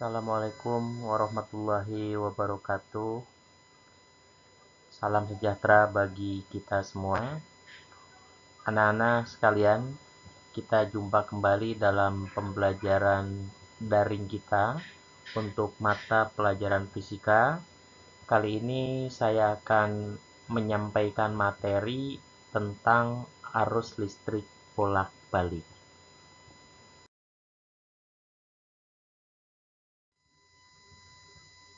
Assalamualaikum warahmatullahi wabarakatuh. Salam sejahtera bagi kita semua. Anak-anak sekalian, kita jumpa kembali dalam pembelajaran daring kita untuk mata pelajaran fisika. Kali ini saya akan menyampaikan materi tentang arus listrik bolak-balik.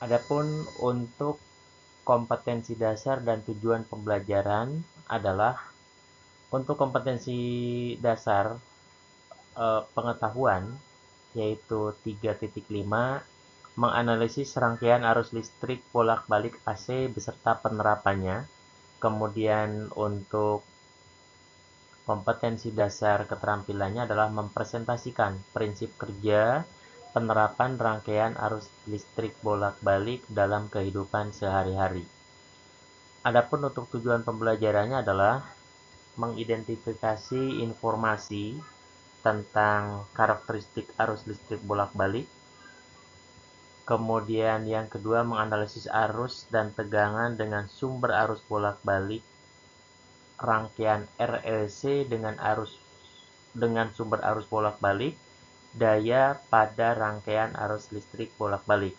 Adapun untuk kompetensi dasar dan tujuan pembelajaran adalah untuk kompetensi dasar pengetahuan yaitu 3.5 menganalisis rangkaian arus listrik bolak-balik AC beserta penerapannya. Kemudian untuk kompetensi dasar keterampilannya adalah mempresentasikan prinsip kerja penerapan rangkaian arus listrik bolak-balik dalam kehidupan sehari-hari. Adapun untuk tujuan pembelajarannya adalah mengidentifikasi informasi tentang karakteristik arus listrik bolak-balik. Kemudian yang kedua, menganalisis arus dan tegangan dengan sumber arus bolak-balik rangkaian RLC dengan sumber arus bolak-balik daya pada rangkaian arus listrik bolak-balik.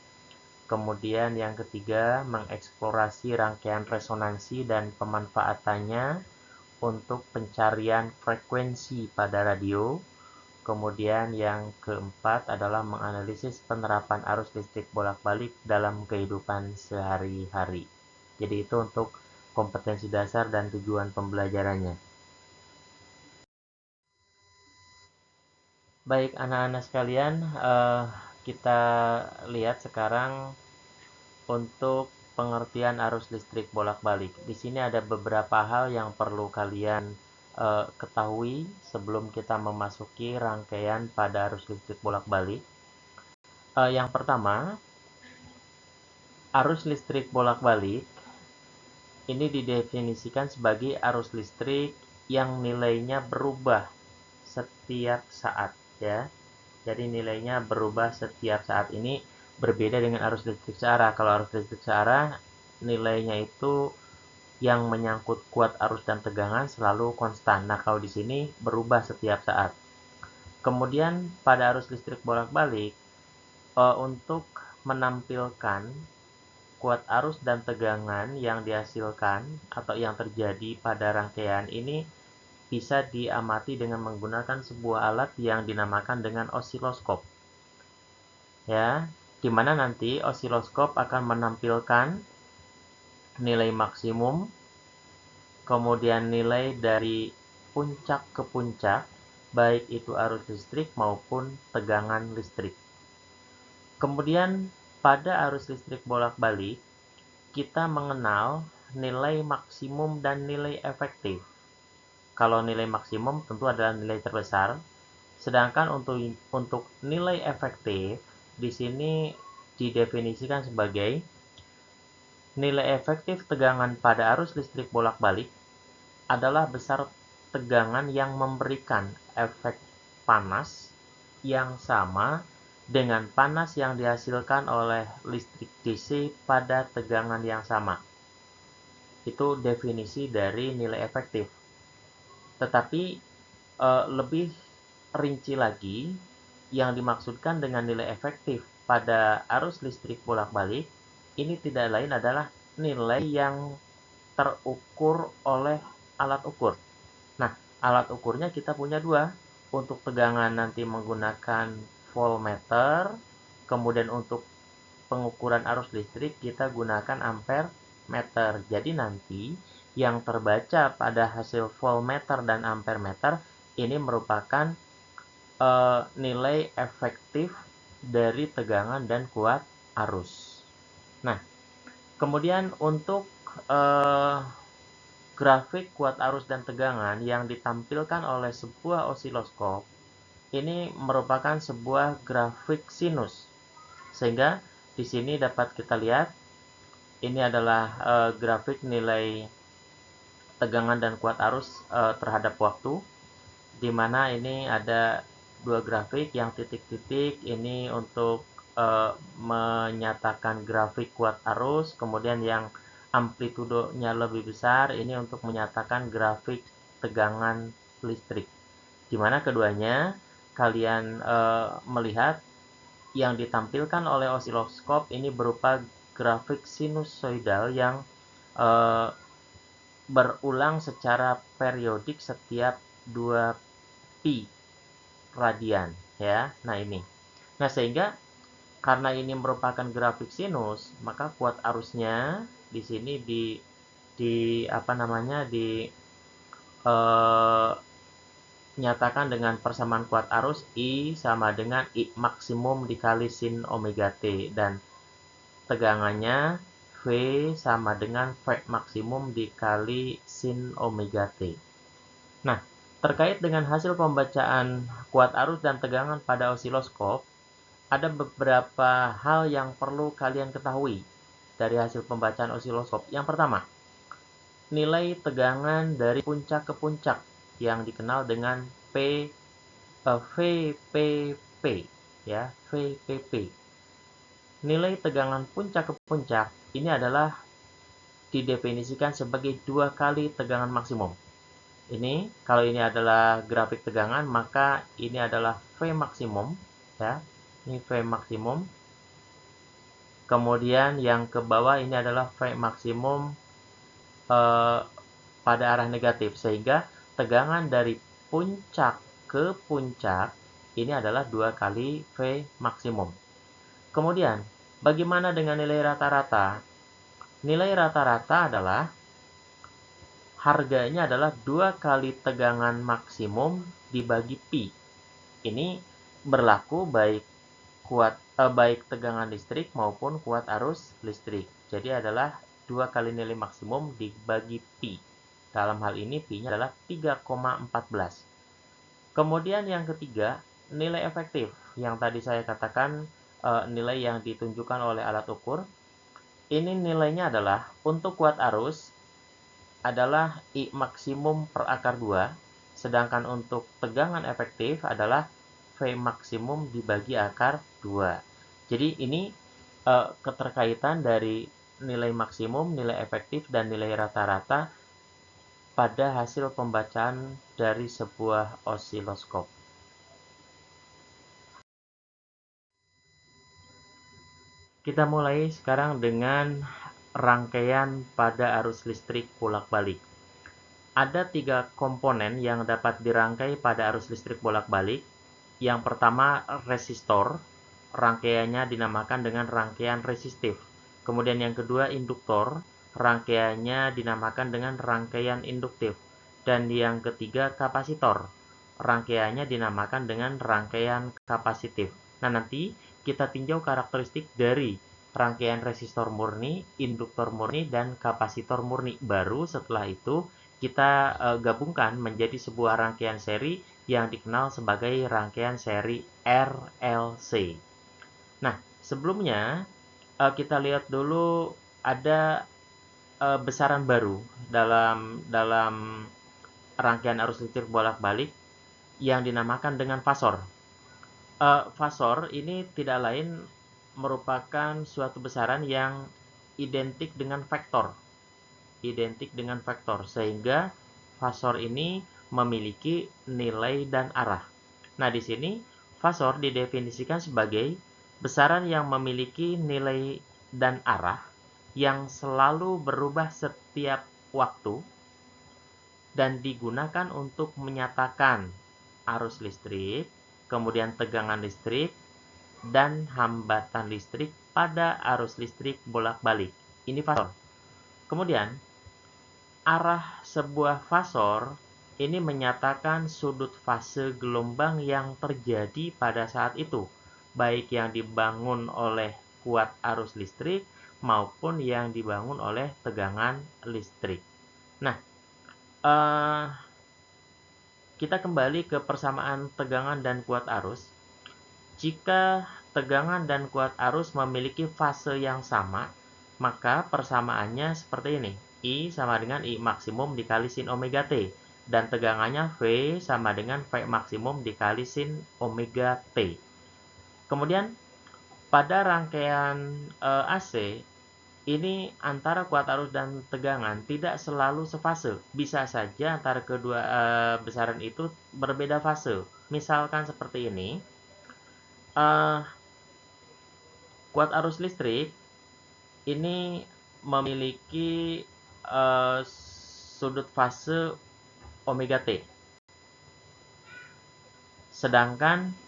Kemudian yang ketiga, mengeksplorasi rangkaian resonansi dan pemanfaatannya untuk pencarian frekuensi pada radio. Kemudian yang keempat adalah menganalisis penerapan arus listrik bolak-balik dalam kehidupan sehari-hari. Jadi itu untuk kompetensi dasar dan tujuan pembelajarannya. Baik anak-anak sekalian, kita lihat sekarang untuk pengertian arus listrik bolak-balik. Di sini ada beberapa hal yang perlu kalian ketahui sebelum kita memasuki rangkaian pada arus listrik bolak-balik. Yang pertama, arus listrik bolak-balik ini didefinisikan sebagai arus listrik yang nilainya berubah setiap saat, ya. Jadi nilainya berubah setiap saat. Ini berbeda dengan arus listrik searah. Kalau arus listrik searah nilainya itu yang menyangkut kuat arus dan tegangan selalu konstan. Nah, kalau di sini berubah setiap saat. Kemudian pada arus listrik bolak-balik, untuk menampilkan kuat arus dan tegangan yang dihasilkan atau yang terjadi pada rangkaian ini bisa diamati dengan menggunakan sebuah alat yang dinamakan dengan osiloskop. Ya, di mana nanti osiloskop akan menampilkan nilai maksimum, kemudian nilai dari puncak ke puncak, baik itu arus listrik maupun tegangan listrik. Kemudian pada arus listrik bolak-balik, kita mengenal nilai maksimum dan nilai efektif. Kalau nilai maksimum tentu adalah nilai terbesar, sedangkan untuk nilai efektif di sini didefinisikan sebagai nilai efektif tegangan pada arus listrik bolak-balik adalah besar tegangan yang memberikan efek panas yang sama dengan panas yang dihasilkan oleh listrik DC pada tegangan yang sama. Itu definisi dari nilai efektif. Tetapi lebih rinci lagi, yang dimaksudkan dengan nilai efektif pada arus listrik bolak-balik ini tidak lain adalah nilai yang terukur oleh alat ukur. Nah, alat ukurnya kita punya dua. Untuk tegangan nanti menggunakan voltmeter, kemudian untuk pengukuran arus listrik kita gunakan ampere meter. Jadi nanti yang terbaca pada hasil voltmeter dan ampere meter ini merupakan nilai efektif dari tegangan dan kuat arus. Nah, kemudian untuk grafik kuat arus dan tegangan yang ditampilkan oleh sebuah osiloskop ini merupakan sebuah grafik sinus. Sehingga di sini dapat kita lihat ini adalah grafik nilai tegangan dan kuat arus terhadap waktu, di mana ini ada dua grafik, yang titik-titik ini untuk menyatakan grafik kuat arus, kemudian yang amplitudonya lebih besar ini untuk menyatakan grafik tegangan listrik. Di mana keduanya kalian melihat yang ditampilkan oleh osiloskop ini berupa grafik sinusoidal yang berulang secara periodik setiap 2 pi radian ya. Nah, ini. Nah, sehingga karena ini merupakan grafik sinus, maka kuat arusnya di sini nyatakan dengan persamaan kuat arus I sama dengan I maksimum dikali sin omega T, dan tegangannya V sama dengan V maksimum dikali sin omega T. Nah, terkait dengan hasil pembacaan kuat arus dan tegangan pada osiloskop, ada beberapa hal yang perlu kalian ketahui dari hasil pembacaan osiloskop. Yang pertama, nilai tegangan dari puncak ke puncak yang dikenal dengan VPP ya, VPP. Nilai tegangan puncak ke puncak ini adalah didefinisikan sebagai 2 kali tegangan maksimum. Ini kalau ini adalah grafik tegangan, maka ini adalah V maksimum ya. Ini V maksimum. Kemudian yang ke bawah ini adalah V maksimum pada arah negatif, sehingga tegangan dari puncak ke puncak ini adalah 2 kali V maksimum. Kemudian, bagaimana dengan nilai rata-rata? Nilai rata-rata adalah harganya adalah 2 kali tegangan maksimum dibagi pi. Ini berlaku baik tegangan listrik maupun kuat arus listrik. Jadi adalah 2 kali nilai maksimum dibagi pi. Dalam hal ini pi-nya adalah 3,14. Kemudian yang ketiga, nilai efektif. Yang tadi saya katakan nilai yang ditunjukkan oleh alat ukur. Ini nilainya adalah untuk kuat arus adalah I maksimum per akar 2, sedangkan untuk tegangan efektif adalah V maksimum dibagi akar 2. Jadi ini keterkaitan dari nilai maksimum, nilai efektif, dan nilai rata-rata pada hasil pembacaan dari sebuah osiloskop. Kita mulai sekarang dengan rangkaian pada arus listrik bolak-balik. Ada 3 komponen yang dapat dirangkai pada arus listrik bolak-balik. Yang pertama, resistor. Rangkaiannya dinamakan dengan rangkaian resistif. Kemudian yang kedua, induktor. Rangkaiannya dinamakan dengan rangkaian induktif. Dan yang ketiga, kapasitor. Rangkaiannya dinamakan dengan rangkaian kapasitif. Nah, nanti kita tinjau karakteristik dari rangkaian resistor murni, induktor murni, dan kapasitor murni. Baru setelah itu kita gabungkan menjadi sebuah rangkaian seri yang dikenal sebagai rangkaian seri RLC. Nah, sebelumnya kita lihat dulu ada besaran baru dalam rangkaian arus listrik bolak-balik yang dinamakan dengan fasor. Fasor ini tidak lain merupakan suatu besaran yang identik dengan vektor, sehingga fasor ini memiliki nilai dan arah. Nah, di sini fasor didefinisikan sebagai besaran yang memiliki nilai dan arah yang selalu berubah setiap waktu dan digunakan untuk menyatakan arus listrik, kemudian tegangan listrik, dan hambatan listrik pada arus listrik bolak-balik. Ini fasor. Kemudian, arah sebuah fasor ini menyatakan sudut fase gelombang yang terjadi pada saat itu, baik yang dibangun oleh kuat arus listrik maupun yang dibangun oleh tegangan listrik. Nah, kita kembali ke persamaan tegangan dan kuat arus. Jika tegangan dan kuat arus memiliki fase yang sama, maka persamaannya seperti ini. I sama dengan I maksimum dikali sin omega T. Dan tegangannya V sama dengan V maksimum dikali sin omega T. Kemudian, Pada rangkaian AC, ini antara kuat arus dan tegangan tidak selalu sefase. Bisa saja antara kedua besaran itu berbeda fase. Misalkan seperti ini, kuat arus listrik ini memiliki sudut fase omega T. Sedangkan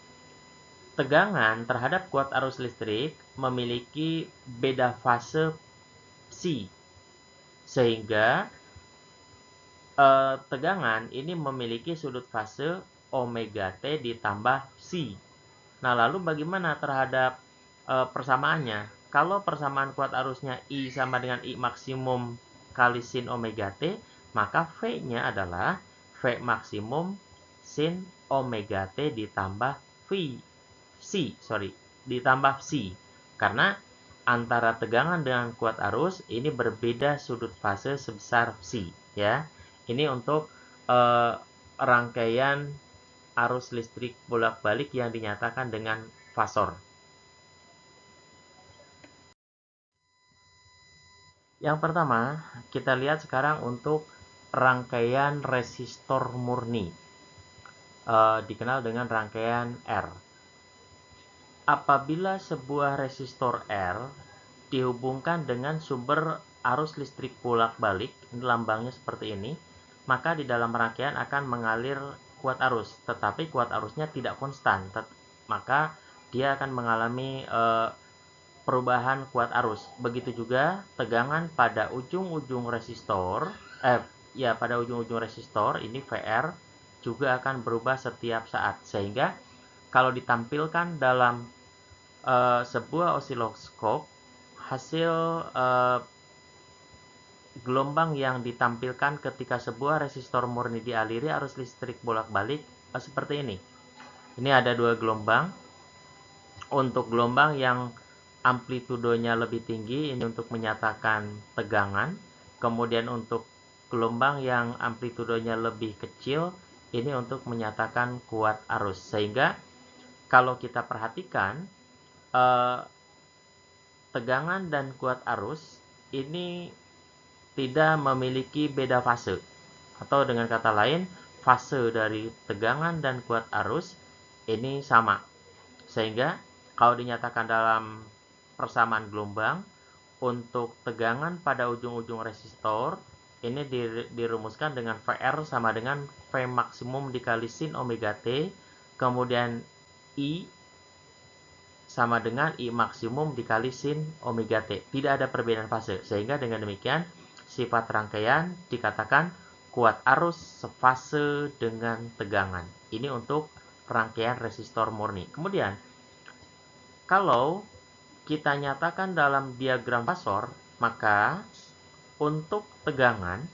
tegangan terhadap kuat arus listrik memiliki beda fase psi. Sehingga tegangan ini memiliki sudut fase omega T ditambah psi. Nah, lalu bagaimana terhadap persamaannya? Kalau persamaan kuat arusnya I sama dengan I maksimum kali sin omega T, maka V-nya adalah V maksimum sin omega T ditambah ditambah psi. Karena antara tegangan dengan kuat arus ini berbeda sudut fase sebesar psi, ya. Ini untuk rangkaian arus listrik bolak-balik yang dinyatakan dengan fasor. Yang pertama, kita lihat sekarang untuk rangkaian resistor murni, dikenal dengan rangkaian R. Apabila sebuah resistor R dihubungkan dengan sumber arus listrik bolak-balik, lambangnya seperti ini, maka di dalam rangkaian akan mengalir kuat arus, tetapi kuat arusnya tidak konstan, maka dia akan mengalami perubahan kuat arus. Begitu juga tegangan pada ujung-ujung resistor, pada ujung-ujung resistor ini VR juga akan berubah setiap saat, sehingga kalau ditampilkan dalam sebuah osiloskop, hasil gelombang yang ditampilkan ketika sebuah resistor murni dialiri arus listrik bolak-balik seperti ini. Ini ada dua gelombang. Untuk gelombang yang amplitudonya lebih tinggi, ini untuk menyatakan tegangan. Kemudian untuk gelombang yang amplitudonya lebih kecil, ini untuk menyatakan kuat arus. Sehingga kalau kita perhatikan, tegangan dan kuat arus ini tidak memiliki beda fase. Atau dengan kata lain, fase dari tegangan dan kuat arus ini sama. Sehingga kalau dinyatakan dalam persamaan gelombang, untuk tegangan pada ujung-ujung resistor ini dirumuskan dengan VR sama dengan V maksimum dikali sin omega T, kemudian I sama dengan I maksimum dikali sin omega T. Tidak ada perbedaan fase, sehingga dengan demikian sifat rangkaian dikatakan kuat arus sefase dengan tegangan. Ini untuk rangkaian resistor murni. Kemudian, kalau kita nyatakan dalam diagram fasor, maka untuk tegangan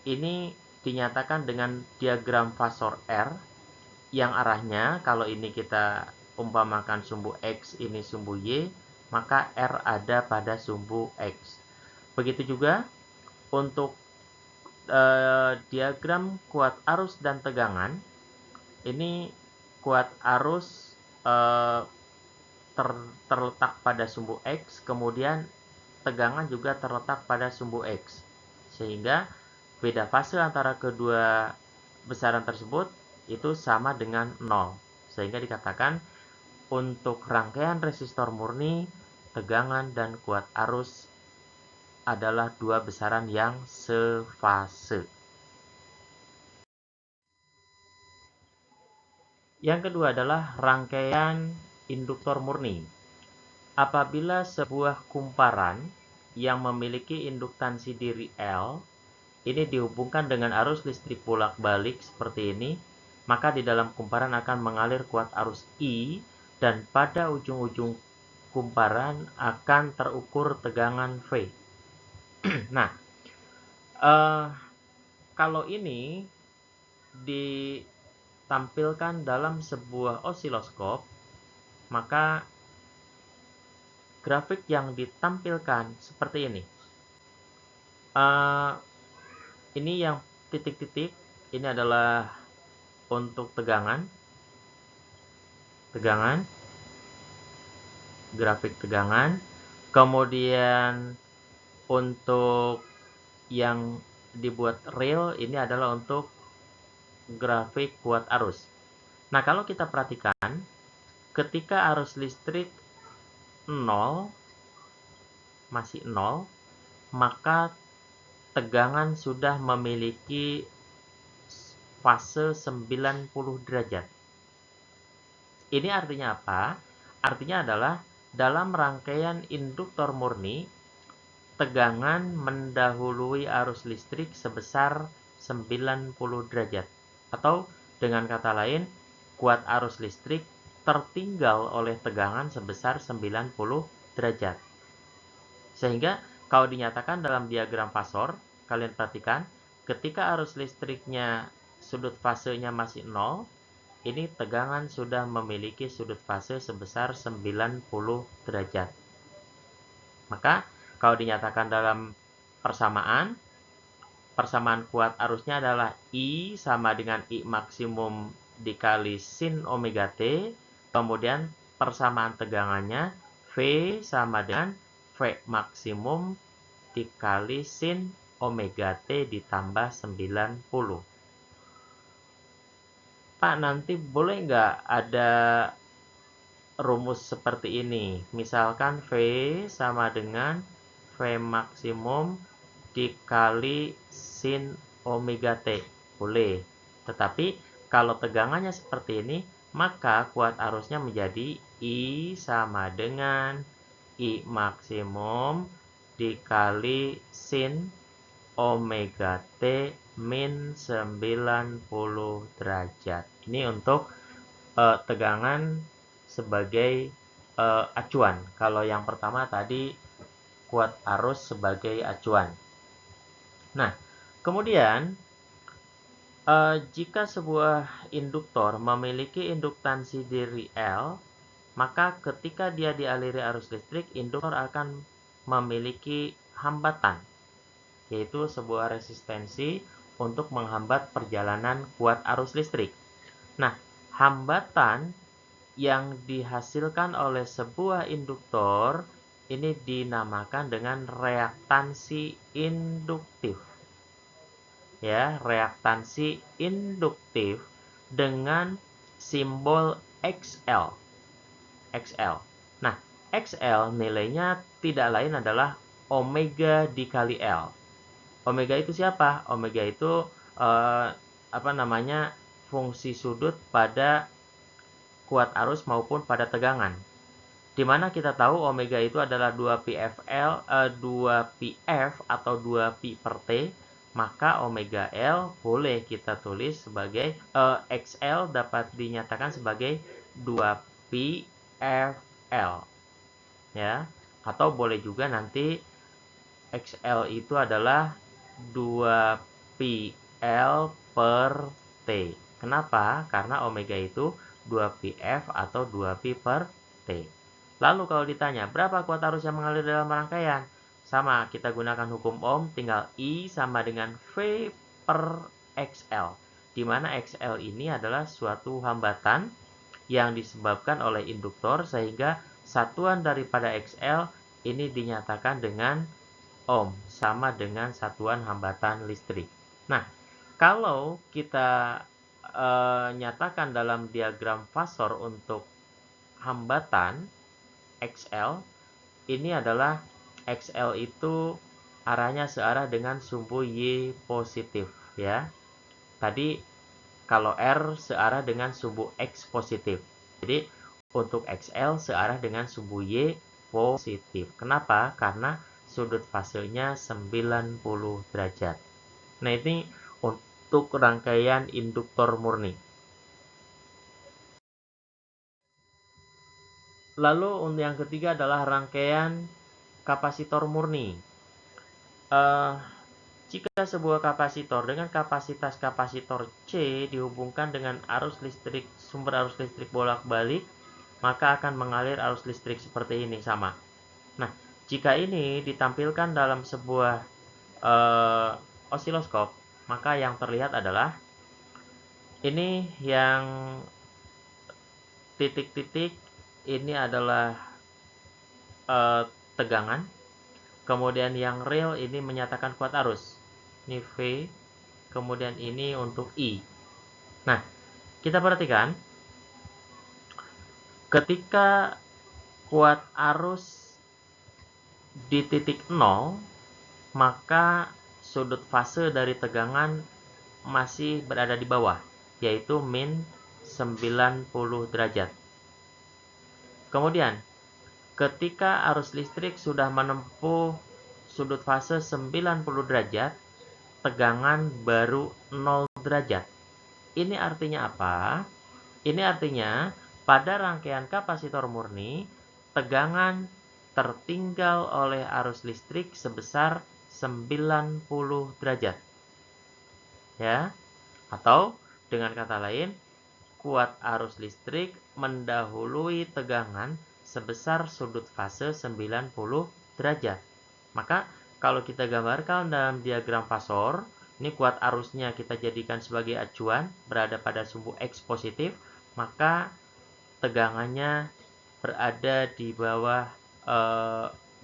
ini dinyatakan dengan diagram fasor R yang arahnya, kalau ini kita umpamakan sumbu X, ini sumbu Y, maka R ada pada sumbu X. Begitu juga untuk diagram kuat arus dan tegangan, ini kuat arus terletak pada sumbu X, kemudian tegangan juga terletak pada sumbu X. Sehingga beda fase antara kedua besaran tersebut itu sama dengan 0. Sehingga dikatakan untuk rangkaian resistor murni, tegangan dan kuat arus adalah dua besaran yang sefase. Yang kedua adalah rangkaian induktor murni. Apabila sebuah kumparan yang memiliki induktansi diri L ini dihubungkan dengan arus listrik bolak-balik seperti ini, maka di dalam kumparan akan mengalir kuat arus I dan pada ujung-ujung kumparan akan terukur tegangan V. Nah, kalau ini ditampilkan dalam sebuah osiloskop, maka grafik yang ditampilkan seperti ini. Ini yang titik-titik, ini adalah untuk tegangan. grafik tegangan. Kemudian untuk yang dibuat real ini adalah untuk grafik kuat arus. Nah, kalau kita perhatikan, ketika arus listrik 0, masih 0, maka tegangan sudah memiliki fase 90 derajat. Ini artinya apa? Artinya adalah dalam rangkaian induktor murni, tegangan mendahului arus listrik sebesar 90 derajat. Atau dengan kata lain, kuat arus listrik tertinggal oleh tegangan sebesar 90 derajat. Sehingga kalau dinyatakan dalam diagram fasor, kalian perhatikan, ketika arus listriknya sudut fasenya masih 0, ini tegangan sudah memiliki sudut fase sebesar 90 derajat. Maka kalau dinyatakan dalam persamaan kuat arusnya adalah I sama dengan I maksimum dikali sin omega T, kemudian persamaan tegangannya V sama dengan V maksimum dikali sin omega T ditambah 90. Pak, nanti boleh nggak ada rumus seperti ini? Misalkan V sama dengan V maksimum dikali sin omega T. Boleh. Tetapi kalau tegangannya seperti ini, maka kuat arusnya menjadi I sama dengan I maksimum dikali sin omega T min 90 derajat. Ini untuk tegangan sebagai acuan. Kalau yang pertama tadi kuat arus sebagai acuan. Nah, kemudian jika sebuah induktor memiliki induktansi diri L, maka ketika dia dialiri arus listrik, induktor akan memiliki hambatan, yaitu sebuah resistensi untuk menghambat perjalanan kuat arus listrik. Nah, hambatan yang dihasilkan oleh sebuah induktor ini dinamakan dengan reaktansi induktif. Ya, reaktansi induktif dengan simbol XL. XL. Nah, XL nilainya tidak lain adalah omega dikali L. Omega itu siapa? Omega itu fungsi sudut pada kuat arus maupun pada tegangan. Di mana kita tahu omega itu adalah 2πf atau 2pi per T, maka omega L boleh kita tulis sebagai XL dapat dinyatakan sebagai 2pi FL. Ya, atau boleh juga nanti XL itu adalah 2pi L per T. Kenapa? Karena omega itu 2πf atau 2pi per T. Lalu kalau ditanya, berapa kuat arus yang mengalir dalam rangkaian? Sama, kita gunakan hukum Ohm, tinggal I sama dengan V per XL. Di mana XL ini adalah suatu hambatan yang disebabkan oleh induktor, sehingga satuan daripada XL ini dinyatakan dengan Ohm, sama dengan satuan hambatan listrik. Nah, kalau kita nyatakan dalam diagram fasor untuk hambatan XL, ini adalah XL itu arahnya searah dengan sumbu Y positif, ya. Tadi kalau R searah dengan sumbu X positif. Jadi untuk XL searah dengan sumbu Y positif. Kenapa? Karena sudut fasenya 90 derajat. Nah, ini untuk rangkaian induktor murni. Lalu untuk yang ketiga adalah rangkaian kapasitor murni. Jika sebuah kapasitor dengan kapasitas kapasitor C dihubungkan dengan sumber arus listrik bolak-balik, maka akan mengalir arus listrik seperti ini, sama. Nah, jika ini ditampilkan dalam sebuah osiloskop, maka yang terlihat adalah ini yang titik-titik ini adalah tegangan. Kemudian yang real ini menyatakan kuat arus. Ini V, kemudian ini untuk I. Nah, kita perhatikan ketika kuat arus di titik 0, maka sudut fase dari tegangan masih berada di bawah, yaitu min 90 derajat. Kemudian, ketika arus listrik sudah menempuh sudut fase 90 derajat, tegangan baru 0 derajat. Ini artinya apa? Ini artinya pada rangkaian kapasitor murni, tegangan tertinggal oleh arus listrik sebesar 90 derajat. Ya. Atau dengan kata lain, kuat arus listrik mendahului tegangan sebesar sudut fase 90 derajat. Maka kalau kita gambarkan dalam diagram fasor, ini kuat arusnya kita jadikan sebagai acuan, berada pada sumbu X positif, maka tegangannya berada di bawah,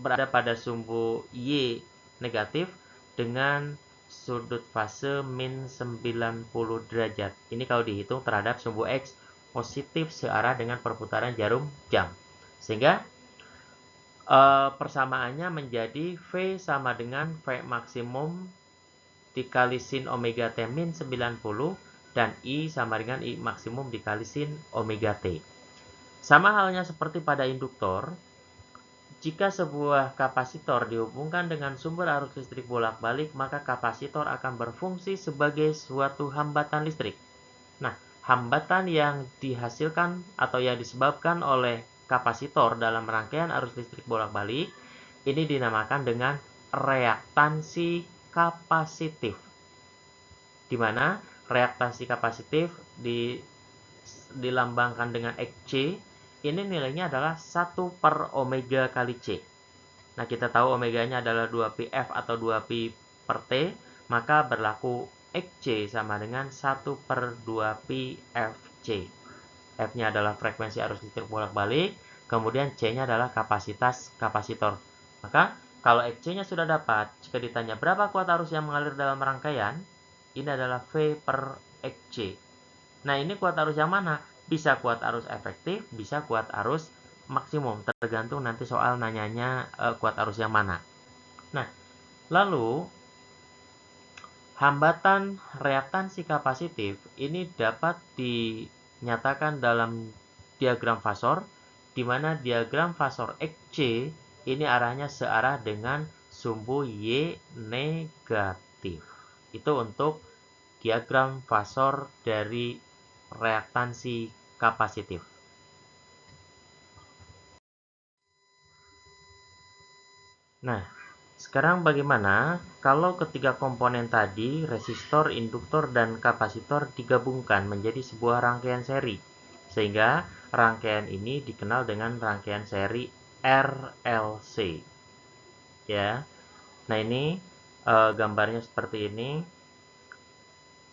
berada pada sumbu Y negatif dengan sudut fase min 90 derajat. Ini kalau dihitung terhadap sumbu X positif searah dengan perputaran jarum jam. Sehingga persamaannya menjadi V sama dengan V maksimum dikali sin omega T min 90 dan I sama dengan I maksimum dikali sin omega T. Sama halnya seperti pada induktor, jika sebuah kapasitor dihubungkan dengan sumber arus listrik bolak-balik, maka kapasitor akan berfungsi sebagai suatu hambatan listrik. Nah, hambatan yang dihasilkan atau yang disebabkan oleh kapasitor dalam rangkaian arus listrik bolak-balik, ini dinamakan dengan reaktansi kapasitif. Di mana reaktansi kapasitif dilambangkan dengan XC. Ini nilainya adalah 1 per omega kali C. Nah, kita tahu omeganya adalah 2πf atau 2pi per T, maka berlaku XC sama dengan 1 per 2pi FC. F-nya adalah frekuensi arus listrik bolak-balik, kemudian C-nya adalah kapasitas kapasitor. Maka, kalau XC-nya sudah dapat, jika ditanya berapa kuat arus yang mengalir dalam rangkaian, ini adalah V per XC. Nah, ini kuat arus yang mana? Bisa kuat arus efektif, bisa kuat arus maksimum. Tergantung nanti soal nanyanya kuat arus yang mana. Nah, lalu hambatan reaktansi kapasitif ini dapat dinyatakan dalam diagram fasor, di mana diagram fasor XC ini arahnya searah dengan sumbu Y negatif. Itu untuk diagram fasor dari reaktansi kapasitif. Nah, sekarang bagaimana kalau ketiga komponen tadi, resistor, induktor, dan kapasitor digabungkan menjadi sebuah rangkaian seri? Sehingga rangkaian ini dikenal dengan rangkaian seri RLC. Ya. Nah, ini gambarnya seperti ini.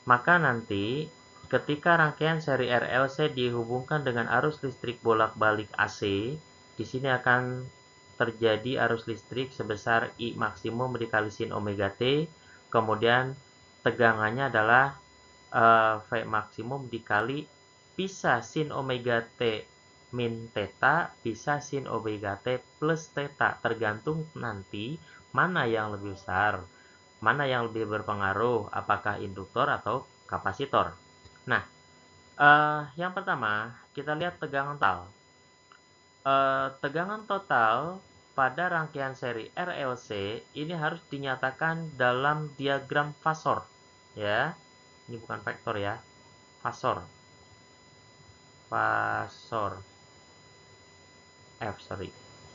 Maka nanti ketika rangkaian seri RLC dihubungkan dengan arus listrik bolak-balik AC, di sini akan terjadi arus listrik sebesar I maksimum dikali sin omega T, kemudian tegangannya adalah V maksimum dikali bisa sin omega T min theta, bisa sin omega T plus theta, tergantung nanti mana yang lebih besar. Mana yang lebih berpengaruh, apakah induktor atau kapasitor? Nah, yang pertama, kita lihat tegangan total. Tegangan total pada rangkaian seri RLC ini harus dinyatakan dalam diagram fasor. Ya, ini bukan vektor ya, fasor.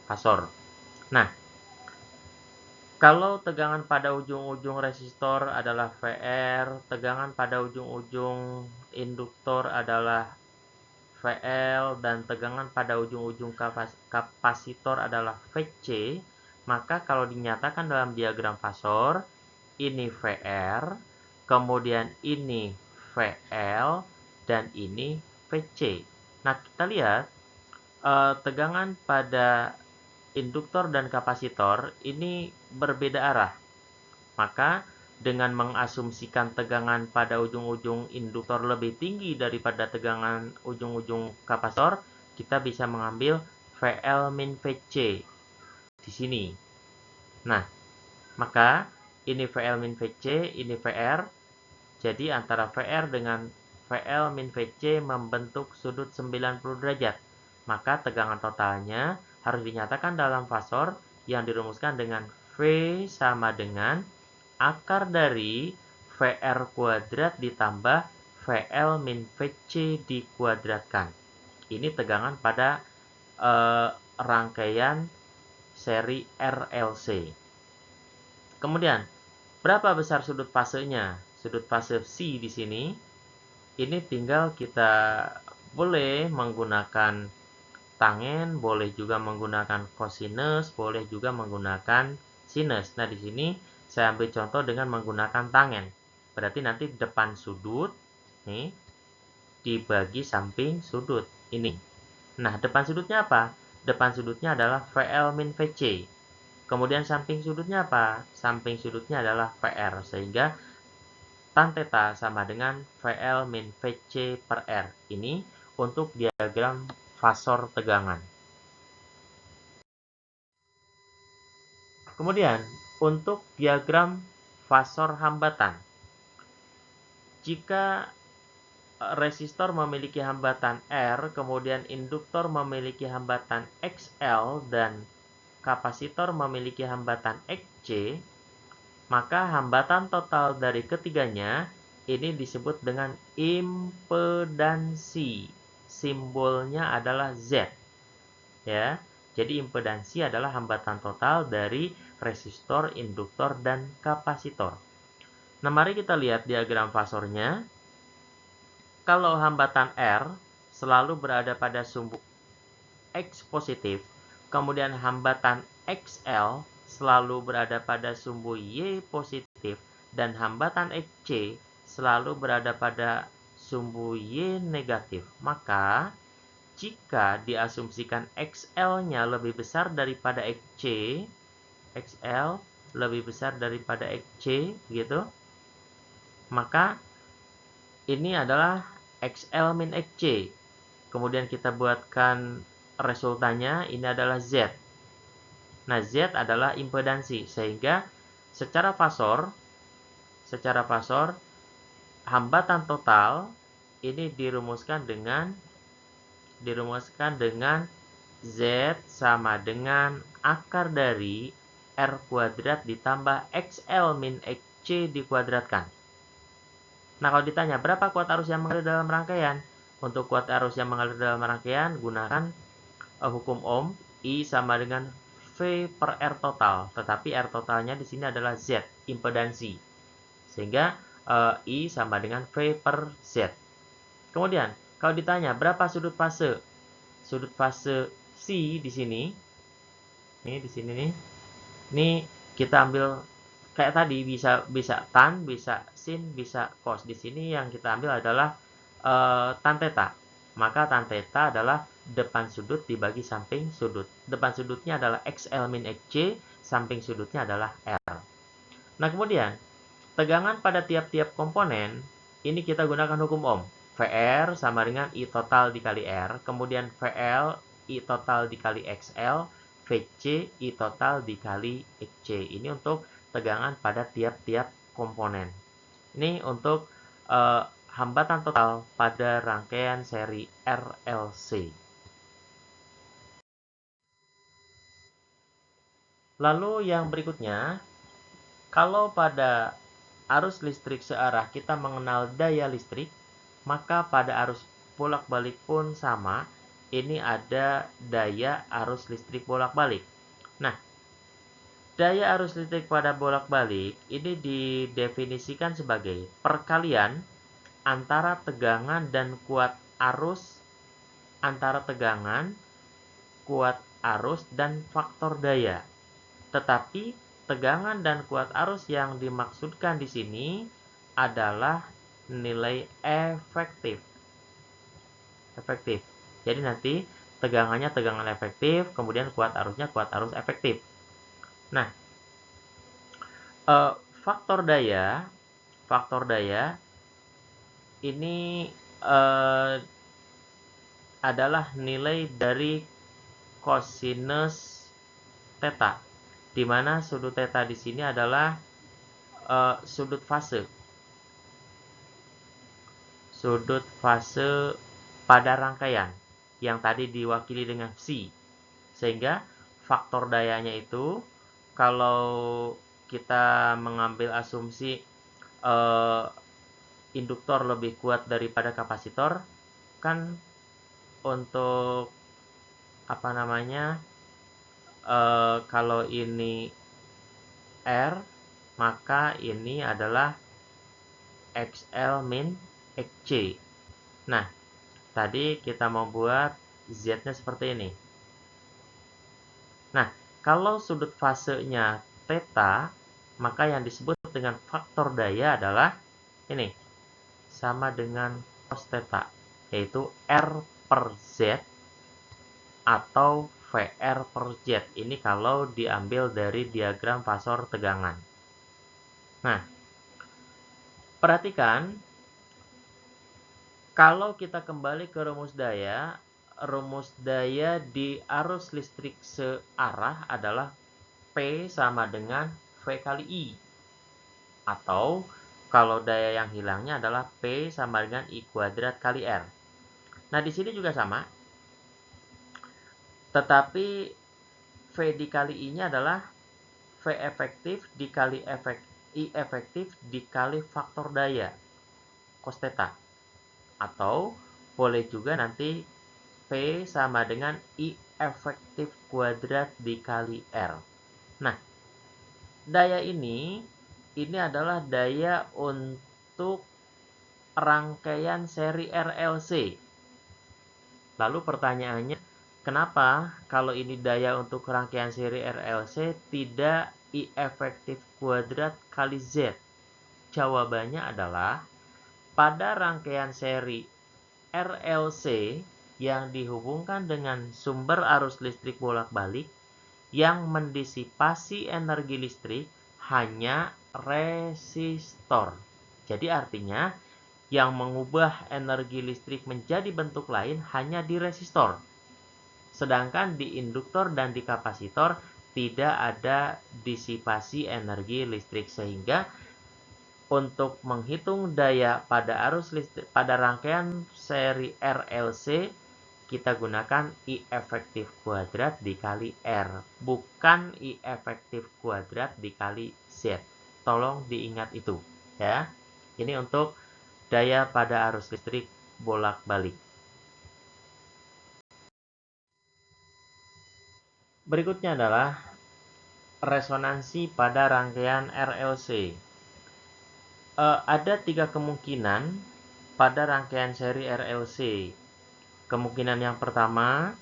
Fasor. Nah, kalau tegangan pada ujung-ujung resistor adalah VR, tegangan pada ujung-ujung induktor adalah VL, dan tegangan pada ujung-ujung kapasitor adalah VC, maka kalau dinyatakan dalam diagram fasor, ini VR, kemudian ini VL, dan ini VC. Nah, kita lihat tegangan pada induktor dan kapasitor ini berbeda arah. Maka dengan mengasumsikan tegangan pada ujung-ujung induktor lebih tinggi daripada tegangan ujung-ujung kapasitor, kita bisa mengambil VL min VC di sini. Nah, maka ini VL min VC, ini VR. Jadi antara VR dengan VL min VC membentuk sudut 90 derajat. Maka tegangan totalnya harus dinyatakan dalam fasor yang dirumuskan dengan V sama dengan akar dari VR kuadrat ditambah VL min VC dikuadratkan. Ini tegangan pada rangkaian seri RLC. Kemudian, berapa besar sudut fasenya? Sudut fase C di sini. Ini tinggal kita boleh menggunakan tangen, boleh juga menggunakan kosinus, boleh juga menggunakan sinus. Nah, di sini saya ambil contoh dengan menggunakan tangen. Berarti nanti depan sudut nih dibagi samping sudut ini. Nah, depan sudutnya apa? Depan sudutnya adalah VL min VC. Kemudian samping sudutnya apa? Samping sudutnya adalah VR. Sehingga tan theta sama dengan VL min VC per R. Ini untuk diagram fasor tegangan. Kemudian, untuk diagram fasor hambatan. Jika resistor memiliki hambatan R, kemudian induktor memiliki hambatan XL, dan kapasitor memiliki hambatan XC, maka hambatan total dari ketiganya ini disebut dengan impedansi. Simbolnya adalah Z. Ya. Jadi impedansi adalah hambatan total dari resistor, induktor, dan kapasitor. Nah, mari kita lihat diagram fasornya. Kalau hambatan R selalu berada pada sumbu X positif, kemudian hambatan XL selalu berada pada sumbu Y positif, dan hambatan XC selalu berada pada sumbu Y negatif, maka jika diasumsikan XL-nya lebih besar daripada XC, XL lebih besar daripada XC, gitu, maka ini adalah XL min XC. Kemudian kita buatkan resultannya, ini adalah Z. Nah, Z adalah impedansi, sehingga secara fasor hambatan total ini dirumuskan dengan Z sama dengan akar dari R kuadrat ditambah XL min XC dikuadratkan. Nah, kalau ditanya berapa kuat arus yang mengalir dalam rangkaian? Untuk kuat arus yang mengalir dalam rangkaian, gunakan hukum Ohm, I sama dengan V per R total. Tetapi R totalnya di sini adalah Z, impedansi. Sehingga I sama dengan V per Z. Kemudian, kalau ditanya berapa sudut fase? Sudut fase C di sini. Ini di sini nih. Ini kita ambil kayak tadi, bisa tan, bisa sin, bisa cos. Di sini yang kita ambil adalah tan theta. Maka tan theta adalah depan sudut dibagi samping sudut. Depan sudutnya adalah XL min XC, samping sudutnya adalah R. Nah, kemudian tegangan pada tiap-tiap komponen ini kita gunakan hukum Ohm. VR sama dengan I total dikali R, kemudian VL I total dikali XL, VC I total dikali XC. Ini untuk tegangan pada tiap-tiap komponen. Ini untuk hambatan total pada rangkaian seri RLC. Lalu yang berikutnya, kalau pada arus listrik searah kita mengenal daya listrik, maka pada arus bolak-balik pun sama. Ini ada daya arus listrik bolak-balik. Nah, daya arus listrik pada bolak-balik ini didefinisikan sebagai perkalian antara tegangan dan kuat arus, dan faktor daya. Tetapi tegangan dan kuat arus yang dimaksudkan di sini adalah nilai efektif. Jadi nanti tegangannya tegangan efektif, kemudian kuat arusnya kuat arus efektif. Nah, faktor daya ini adalah nilai dari kosinus theta, di mana sudut theta di sini adalah sudut fase pada rangkaian yang tadi diwakili dengan psi, sehingga faktor dayanya itu kalau kita mengambil asumsi induktor lebih kuat daripada kapasitor, kan untuk apa namanya, kalau ini R, maka ini adalah XL min XC. Nah, tadi kita mau buat Z-nya seperti ini. Nah, kalau sudut fasenya theta, maka yang disebut dengan faktor daya adalah ini, sama dengan cos theta, yaitu R per Z atau VR per Z. Ini kalau diambil dari diagram fasor tegangan. Nah, perhatikan, kalau kita kembali ke rumus daya di arus listrik searah adalah P sama dengan V kali I. Atau kalau daya yang hilangnya adalah P sama dengan I kuadrat kali R. Nah, di sini juga sama. Tetapi V dikali I-nya adalah V efektif dikali I efektif dikali faktor daya, cos theta. Atau boleh juga nanti P sama dengan I efektif kuadrat dikali R. Nah, daya ini adalah daya untuk rangkaian seri RLC. Lalu pertanyaannya, kenapa kalau ini daya untuk rangkaian seri RLC tidak I efektif kuadrat kali Z? Jawabannya adalah pada rangkaian seri RLC yang dihubungkan dengan sumber arus listrik bolak-balik, yang mendisipasi energi listrik hanya resistor. Jadi artinya yang mengubah energi listrik menjadi bentuk lain hanya di resistor. Sedangkan di induktor dan di kapasitor tidak ada disipasi energi listrik, sehingga untuk menghitung daya pada arus listrik pada rangkaian seri RLC, kita gunakan I efektif kuadrat dikali R, bukan I efektif kuadrat dikali Z. Tolong diingat itu, ya. Ini untuk daya pada arus listrik bolak-balik. Berikutnya adalah resonansi pada rangkaian RLC. Ada 3 kemungkinan pada rangkaian seri RLC. Kemungkinan yang pertama,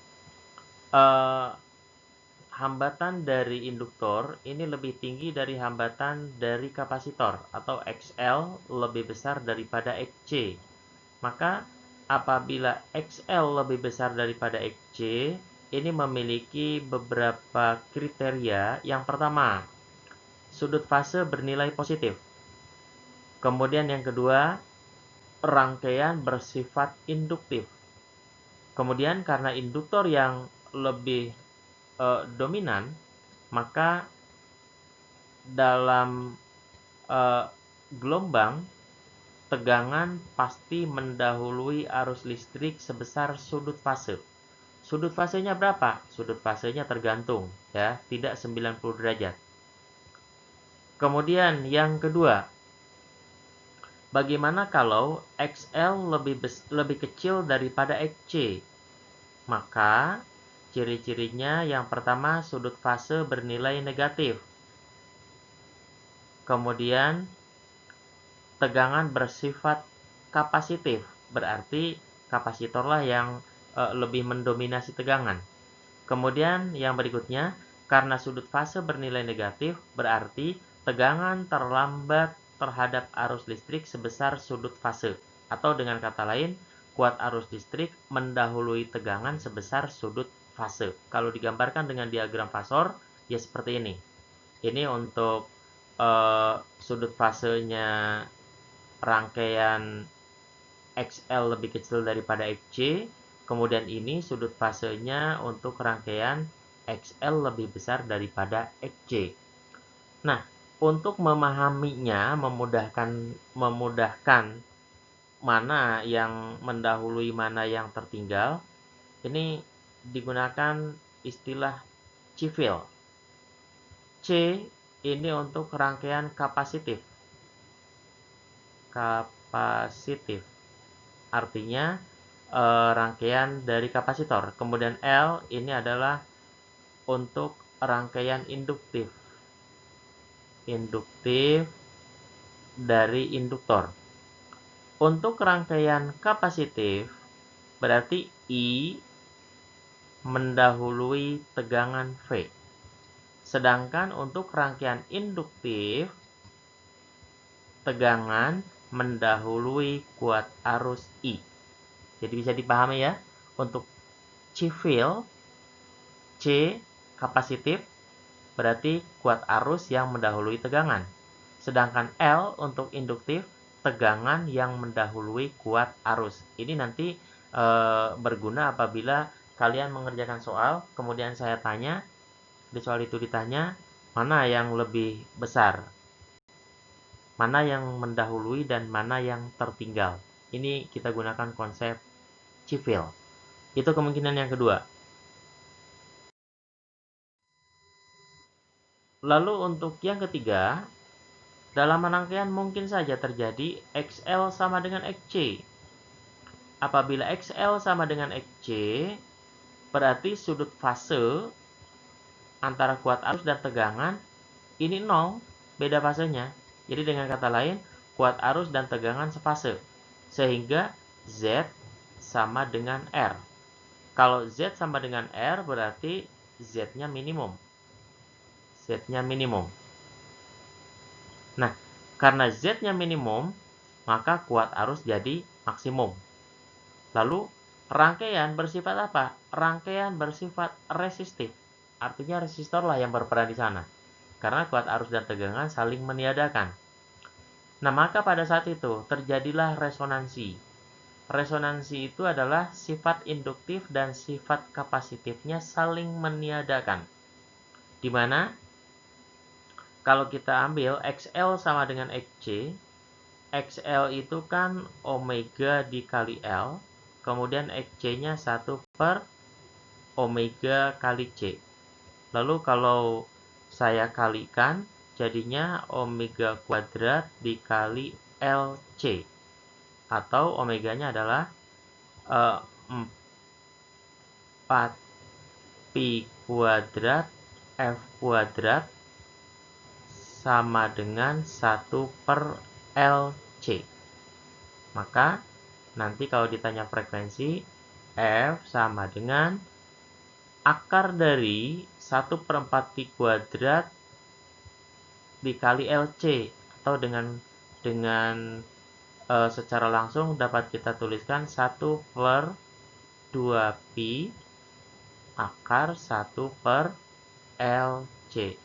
hambatan dari induktor ini lebih tinggi dari hambatan dari kapasitor, atau XL lebih besar daripada XC. Maka apabila XL lebih besar daripada XC, ini memiliki beberapa kriteria. Yang pertama, sudut fase bernilai positif. Kemudian yang kedua, rangkaian bersifat induktif. Kemudian karena induktor yang lebih dominan, maka dalam gelombang, tegangan pasti mendahului arus listrik sebesar sudut fase. Sudut fasenya berapa? Sudut fasenya tergantung, ya, tidak 90 derajat. Kemudian yang kedua, bagaimana kalau XL lebih kecil daripada XC? Maka ciri-cirinya yang pertama, sudut fase bernilai negatif. Kemudian tegangan bersifat kapasitif, berarti kapasitorlah yang lebih mendominasi tegangan. Kemudian yang berikutnya, karena sudut fase bernilai negatif, berarti tegangan terlambat terhadap arus listrik sebesar sudut fase. Atau dengan kata lain, kuat arus listrik mendahului tegangan sebesar sudut fase. Kalau digambarkan dengan diagram fasor, ya seperti ini. Ini untuk sudut fasenya rangkaian XL lebih kecil daripada XC, kemudian ini sudut fasenya untuk rangkaian XL lebih besar daripada XC. Nah, untuk memahaminya, memudahkan mana yang mendahului, mana yang tertinggal, ini digunakan istilah civil. C ini untuk rangkaian kapasitif. Artinya rangkaian dari kapasitor. Kemudian L ini adalah untuk rangkaian induktif. Dari induktor. Untuk rangkaian kapasitif, berarti I mendahului tegangan V. Sedangkan untuk rangkaian induktif, tegangan mendahului kuat arus I. Jadi bisa dipahami ya, untuk civil, C kapasitif, berarti kuat arus yang mendahului tegangan. Sedangkan L untuk induktif, tegangan yang mendahului kuat arus. Ini nanti berguna apabila kalian mengerjakan soal, kemudian saya tanya, di soal itu ditanya, mana yang lebih besar? Mana yang mendahului dan mana yang tertinggal? Ini kita gunakan konsep civil. Itu kemungkinan yang kedua. Lalu untuk yang ketiga, dalam rangkaian mungkin saja terjadi XL sama dengan XC. Apabila XL sama dengan XC, berarti sudut fase antara kuat arus dan tegangan ini 0, beda fasenya. Jadi dengan kata lain, kuat arus dan tegangan sefase. Sehingga Z sama dengan R. Kalau Z sama dengan R, berarti Z-nya minimum. Nah, karena Z-nya minimum, maka kuat arus jadi maksimum. Lalu, rangkaian bersifat apa? Rangkaian bersifat resistif. Artinya resistorlah yang berperan di sana. Karena kuat arus dan tegangan saling meniadakan. Nah, maka pada saat itu terjadilah resonansi. Resonansi itu adalah sifat induktif dan sifat kapasitifnya saling meniadakan. Di mana kalau kita ambil XL sama dengan XC, XL itu kan omega dikali L, kemudian XC-nya 1 per omega kali C. Lalu kalau saya kalikan, jadinya omega kuadrat dikali LC. Atau omeganya adalah 4pi kuadrat F kuadrat sama dengan 1 per LC. Maka nanti kalau ditanya frekuensi, F sama dengan akar dari 1 per 4pi kuadrat dikali LC. Atau dengan secara langsung dapat kita tuliskan 1 per 2pi akar 1 per LC.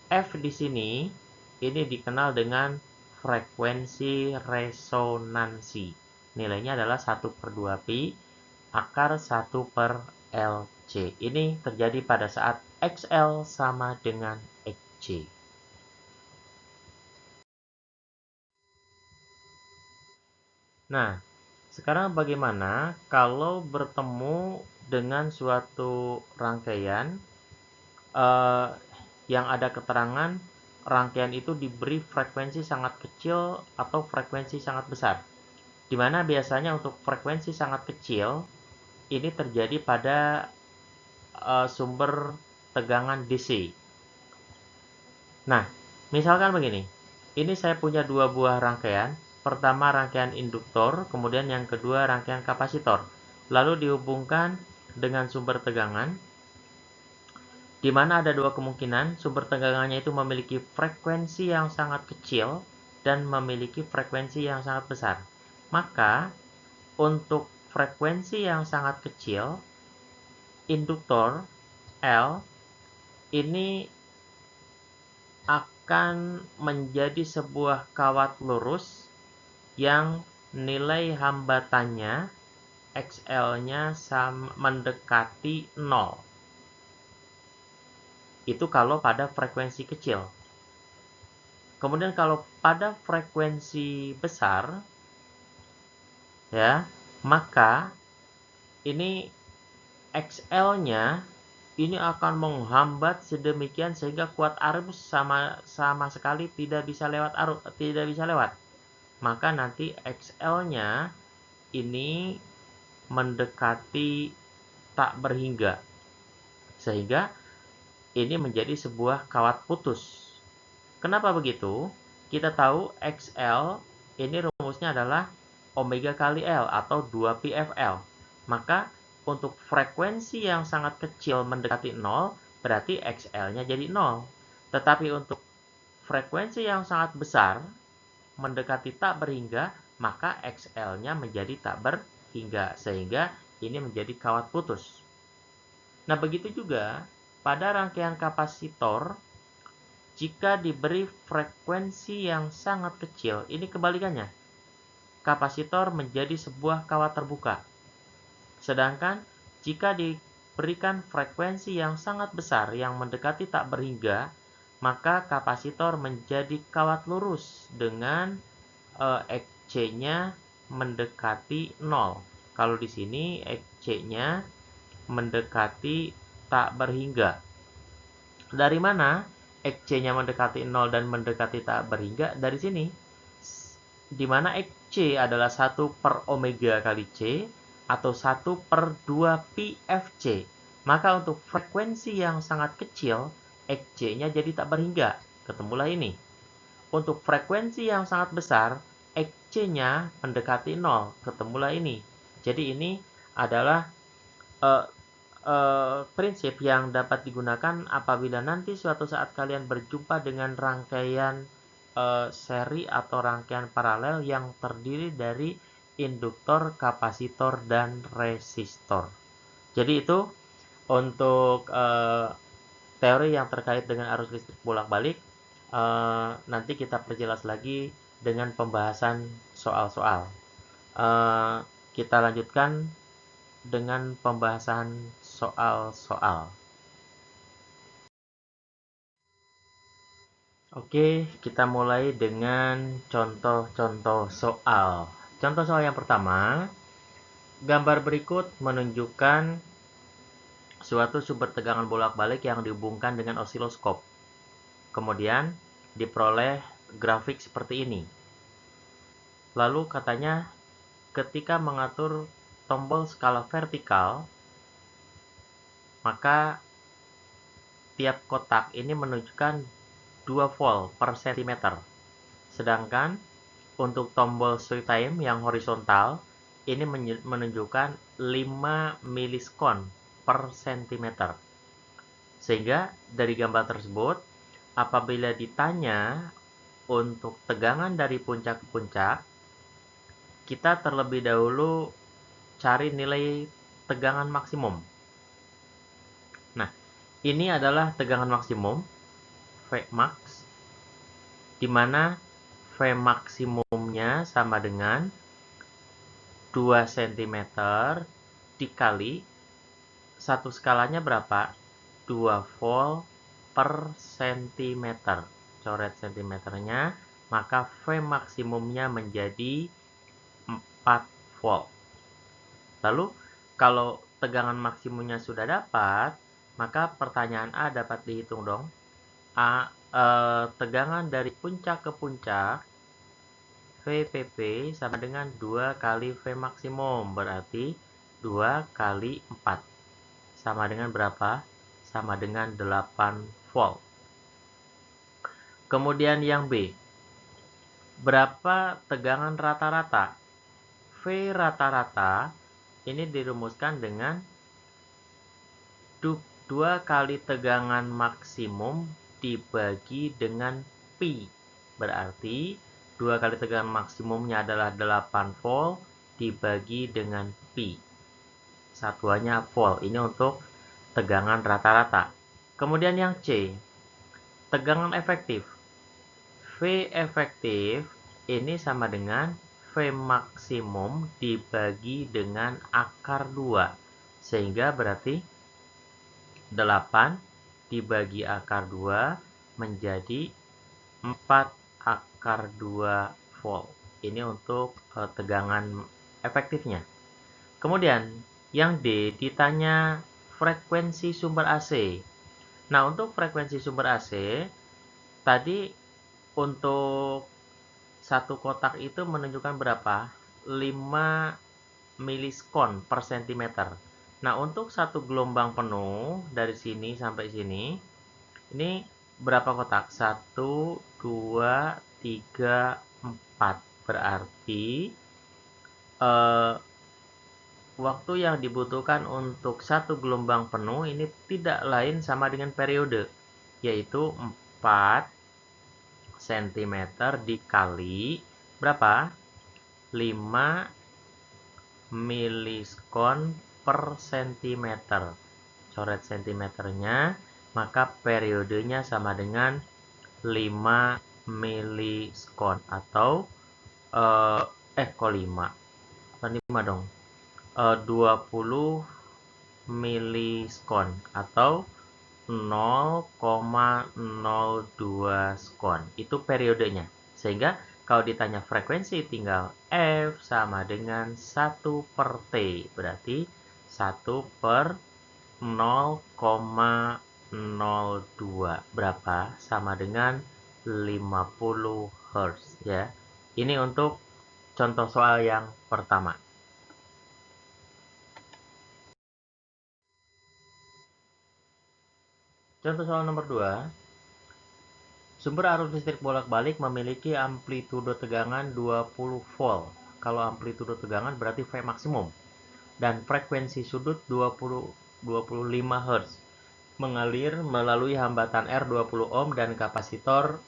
F di sini ini dikenal dengan frekuensi resonansi. Nilainya adalah 1 per 2pi akar 1 per LC. Ini terjadi pada saat XL sama dengan XC. Nah, sekarang bagaimana kalau bertemu dengan suatu rangkaian yang ada keterangan rangkaian itu diberi frekuensi sangat kecil atau frekuensi sangat besar? Di mana biasanya untuk frekuensi sangat kecil ini terjadi pada sumber tegangan DC. Nah, misalkan begini. Ini saya punya dua buah rangkaian. Pertama rangkaian induktor, kemudian yang kedua rangkaian kapasitor. Lalu dihubungkan dengan sumber tegangan, di mana ada dua kemungkinan, sumber tegangannya itu memiliki frekuensi yang sangat kecil dan memiliki frekuensi yang sangat besar. Maka, untuk frekuensi yang sangat kecil, induktor L ini akan menjadi sebuah kawat lurus yang nilai hambatannya XL-nya mendekati 0. Itu kalau pada frekuensi kecil. Kemudian kalau pada frekuensi besar, ya, maka ini XL-nya ini akan menghambat sedemikian sehingga kuat arus sama sekali tidak bisa lewat. Maka nanti XL-nya ini mendekati tak berhingga. Sehingga ini menjadi sebuah kawat putus. Kenapa begitu? Kita tahu XL ini rumusnya adalah omega kali L atau 2πfL. Maka untuk frekuensi yang sangat kecil mendekati 0, berarti XL-nya jadi 0. Tetapi untuk frekuensi yang sangat besar mendekati tak berhingga, maka XL-nya menjadi tak berhingga. Sehingga ini menjadi kawat putus. Nah, begitu juga pada rangkaian kapasitor, jika diberi frekuensi yang sangat kecil, ini kebalikannya. Kapasitor menjadi sebuah kawat terbuka. Sedangkan jika diberikan frekuensi yang sangat besar yang mendekati tak berhingga, maka kapasitor menjadi kawat lurus dengan XC-nya mendekati 0. Kalau di sini XC-nya mendekati tak berhingga. Dari mana XC-nya mendekati 0 dan mendekati tak berhingga? Dari sini. Di mana XC adalah 1 per omega kali C atau 1 per 2 pi Fc. Maka untuk frekuensi yang sangat kecil, XC-nya jadi tak berhingga. Ketemulah ini. Untuk frekuensi yang sangat besar, XC-nya mendekati 0. Ketemulah ini. Jadi ini adalah prinsip yang dapat digunakan apabila nanti suatu saat kalian berjumpa dengan rangkaian seri atau rangkaian paralel yang terdiri dari induktor, kapasitor, dan resistor. Jadi itu untuk teori yang terkait dengan arus listrik bolak-balik. Nanti kita perjelas lagi dengan pembahasan soal-soal. Kita lanjutkan dengan pembahasan soal-soal. Oke, kita mulai dengan contoh-contoh soal. Contoh soal yang pertama, gambar berikut menunjukkan suatu sumber tegangan bolak-balik yang dihubungkan dengan osiloskop. Kemudian diperoleh grafik seperti ini. Lalu katanya ketika mengatur tombol skala vertikal, maka tiap kotak ini menunjukkan 2 volt per cm. Sedangkan untuk tombol switch time yang horizontal ini menunjukkan 5 miliskon per cm. Sehingga dari gambar tersebut, apabila ditanya untuk tegangan dari puncak ke puncak, kita terlebih dahulu cari nilai tegangan maksimum. Nah, ini adalah tegangan maksimum Vmax, di mana V maksimumnya sama dengan 2 cm dikali satu skalanya berapa? 2 volt per cm. Coret cm-nya, maka V maksimumnya menjadi 4 volt. Lalu kalau tegangan maksimumnya sudah dapat, maka pertanyaan A dapat dihitung dong. Tegangan dari puncak ke puncak VPP sama dengan 2 kali V maksimum, berarti 2 kali 4 sama dengan berapa? Sama dengan 8 volt. Kemudian yang B, berapa tegangan rata-rata? V rata-rata ini dirumuskan dengan 2 kali tegangan maksimum dibagi dengan pi. Berarti 2 kali tegangan maksimumnya adalah 8 volt, dibagi dengan pi. Satuannya volt. Ini untuk tegangan rata-rata. Kemudian yang C, tegangan efektif. V efektif ini sama dengan V maksimum dibagi dengan akar 2. Sehingga berarti 8 dibagi akar 2 menjadi 4 akar 2 volt. Ini untuk tegangan efektifnya. Kemudian yang D ditanya frekuensi sumber AC. Nah, untuk frekuensi sumber AC tadi untuk satu kotak itu menunjukkan berapa? 5 miliskon per sentimeter. Nah, untuk satu gelombang penuh dari sini sampai sini, ini berapa kotak? 1, 2, 3, 4. Berarti waktu yang dibutuhkan untuk satu gelombang penuh ini tidak lain sama dengan periode, yaitu 4 cm dikali berapa? 5 miliskon per sentimeter. Coret sentimeternya, maka periodenya sama dengan 5 miliskon atau kok 5? Bukan 5 dong. 20 miliskon atau 0,02 skon. Itu periodenya. Sehingga kalau ditanya frekuensi tinggal F sama dengan 1 per T. Berarti 1 per 0,02. Berapa? Sama dengan 50 Hz. Ya. Ini untuk contoh soal yang pertama. Contoh soal nomor 2. Sumber arus listrik bolak-balik memiliki amplitudo tegangan 20 volt. Kalau amplitudo tegangan berarti V maksimum. Dan frekuensi sudut 25 Hz. Mengalir melalui hambatan R 20 ohm dan kapasitor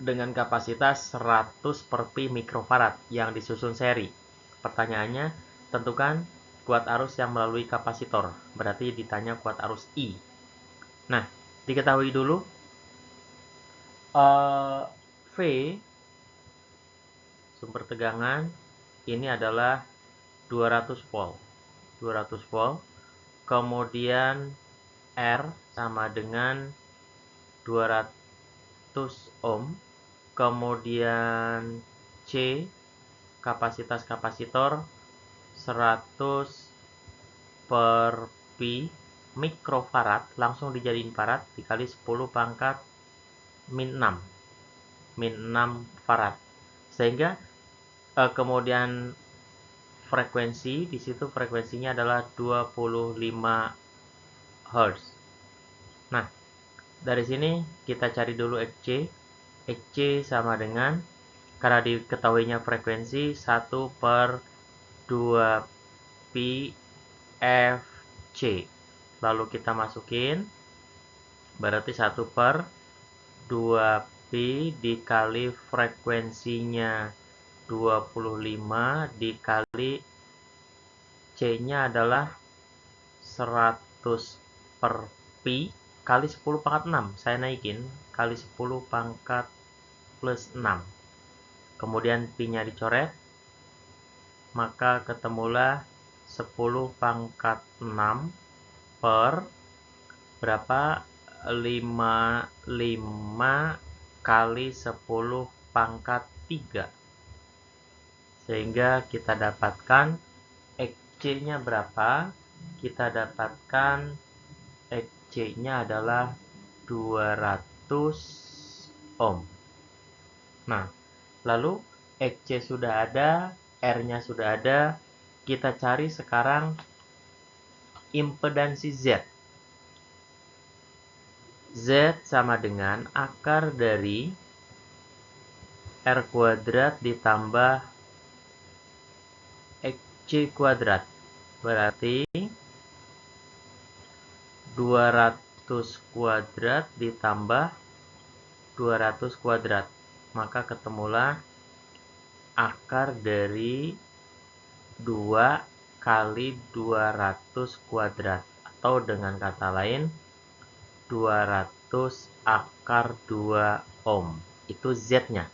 dengan kapasitas 100 per pi mikrofarad yang disusun seri. Pertanyaannya, tentukan kuat arus yang melalui kapasitor. Berarti ditanya kuat arus I. Nah, diketahui dulu V sumber tegangan ini adalah 200 volt. 200 volt. Kemudian R sama dengan 200 ohm. Kemudian C kapasitas kapasitor 100 per pi mikrofarad, langsung dijadiin farad dikali 10 pangkat min 6 farad. Sehingga kemudian frekuensi di situ frekuensinya adalah 25 Hz. Nah, dari sini kita cari dulu Xc. Xc sama dengan, karena diketahuinya frekuensi 1 per 2 pi Fc. Lalu kita masukin, berarti 1 per 2 pi dikali frekuensinya 25 dikali C-nya adalah 100 per pi kali 10 pangkat 6. Saya naikin kali 10 pangkat plus 6. Kemudian pi-nya dicoret, maka ketemulah 10 pangkat 6 per berapa? 5 kali 10 pangkat 3. Sehingga kita dapatkan Xc-nya berapa? Kita dapatkan Xc-nya adalah 200 ohm. Nah, lalu Xc sudah ada, R-nya sudah ada. Kita cari sekarang impedansi Z. Z sama dengan akar dari R kuadrat ditambah Xc kuadrat. Berarti 200 kuadrat ditambah 200 kuadrat. Maka ketemulah akar dari 2 kali 200 kuadrat. Atau dengan kata lain, 200 akar 2 ohm. Itu Z-nya.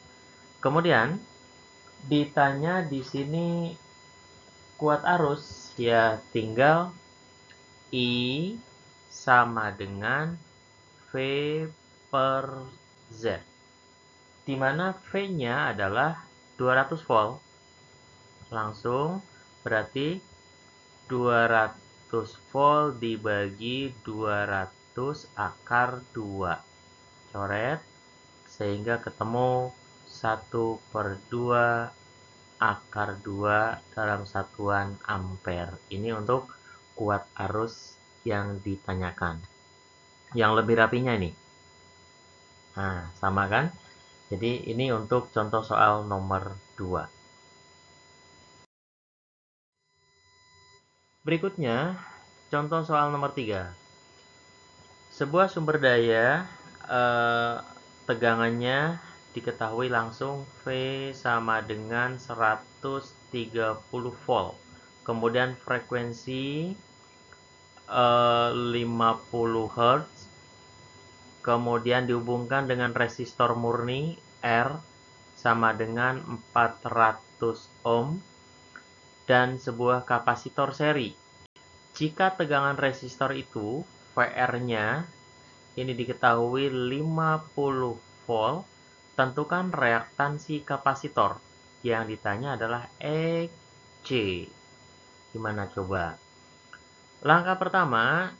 Kemudian, ditanya di sini kuat arus, ya tinggal I sama dengan V per Z. Di mana V-nya adalah 200 volt. Langsung berarti 200 volt dibagi 200 akar 2. Coret sehingga ketemu 1/2 akar 2 dalam satuan ampere. Ini untuk kuat arus yang ditanyakan. Yang lebih rapinya ini. Nah, sama kan? Jadi ini untuk contoh soal nomor 2. Berikutnya, contoh soal nomor 3. Sebuah sumber daya tegangannya diketahui langsung V sama dengan 130 volt. Kemudian frekuensi 50 Hz. Kemudian dihubungkan dengan resistor murni R sama dengan 400 ohm dan sebuah kapasitor seri. Jika tegangan resistor itu VR-nya ini diketahui 50 volt, tentukan reaktansi kapasitor. Yang ditanya adalah EC. Gimana coba? Langkah pertama,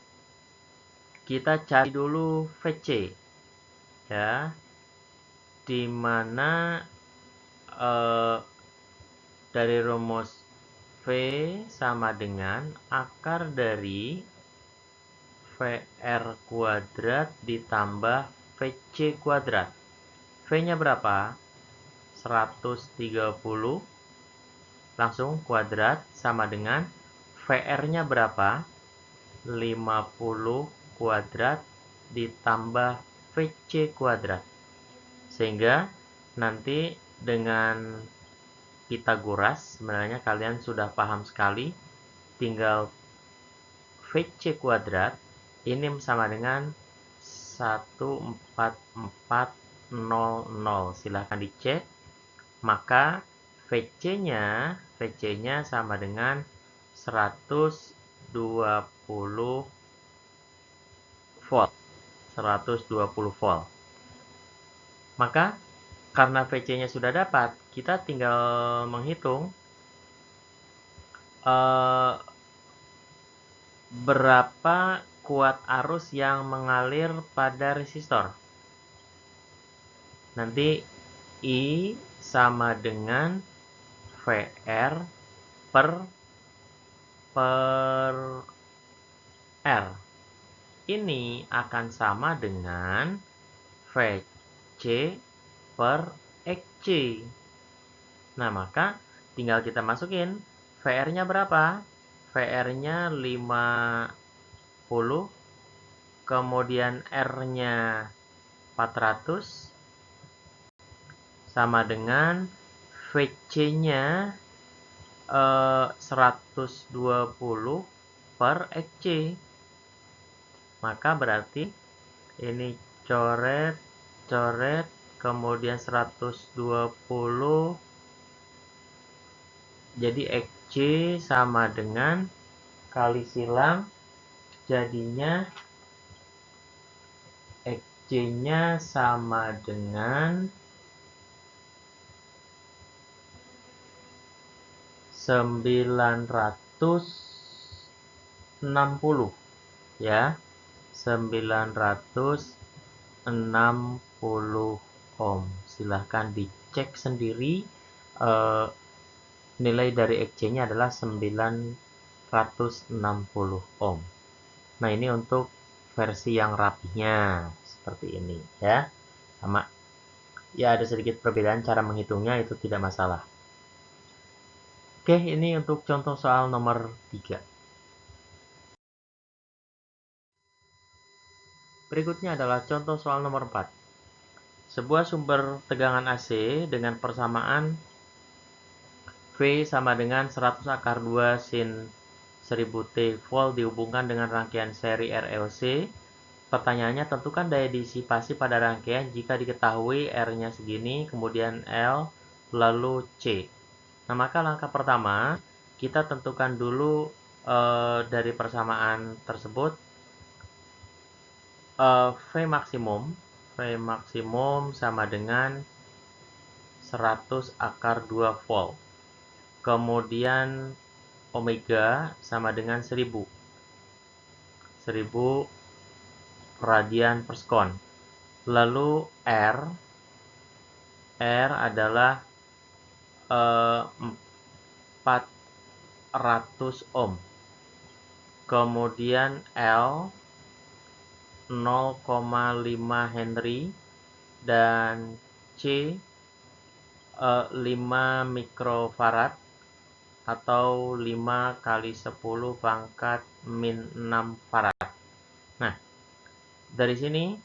kita cari dulu VC. Ya. Di mana dari rumus V sama dengan akar dari VR kuadrat ditambah VC kuadrat. V-nya berapa? 130. Langsung kuadrat sama dengan VR-nya berapa? 50 kuadrat ditambah VC kuadrat. Sehingga nanti dengan Pitagoras, sebenarnya kalian sudah paham sekali, tinggal VC kuadrat ini sama dengan 14400. Silahkan dicek. Maka VC-nya sama dengan 120 volt. 120 volt. Maka karena VC-nya sudah dapat, kita tinggal menghitung berapa kuat arus yang mengalir pada resistor. Nanti I sama dengan VR per R. Ini akan sama dengan VC per XC. Nah, maka tinggal kita masukin VR-nya berapa? VR-nya 50, kemudian R-nya 400, sama dengan VC-nya 120 per XC. Maka berarti ini coret, kemudian 120. Jadi XC sama dengan kali silang, jadinya XC-nya sama dengan 960 ya. 960 ohm. Silahkan dicek sendiri. Nilai dari XC-nya adalah 960 ohm. Nah, ini untuk versi yang rapihnya seperti ini ya. Sama. Ya, ada sedikit perbedaan cara menghitungnya, itu tidak masalah. Oke, ini untuk contoh soal nomor 3. Berikutnya adalah contoh soal nomor 4. Sebuah sumber tegangan AC dengan persamaan V sama dengan 100 akar 2 sin 1000 T volt dihubungkan dengan rangkaian seri RLC. Pertanyaannya, tentukan daya disipasi pada rangkaian jika diketahui R-nya segini, kemudian L, lalu C. Nah, maka langkah pertama, kita tentukan dulu dari persamaan tersebut V maksimum sama dengan 100 akar 2 volt. Kemudian omega sama dengan 1000 radian per sekon. Lalu R adalah 400 ohm. Kemudian L 0,5 Henry dan C 5 mikrofarad atau 5 kali 10 pangkat min 6 farad. Nah, dari sini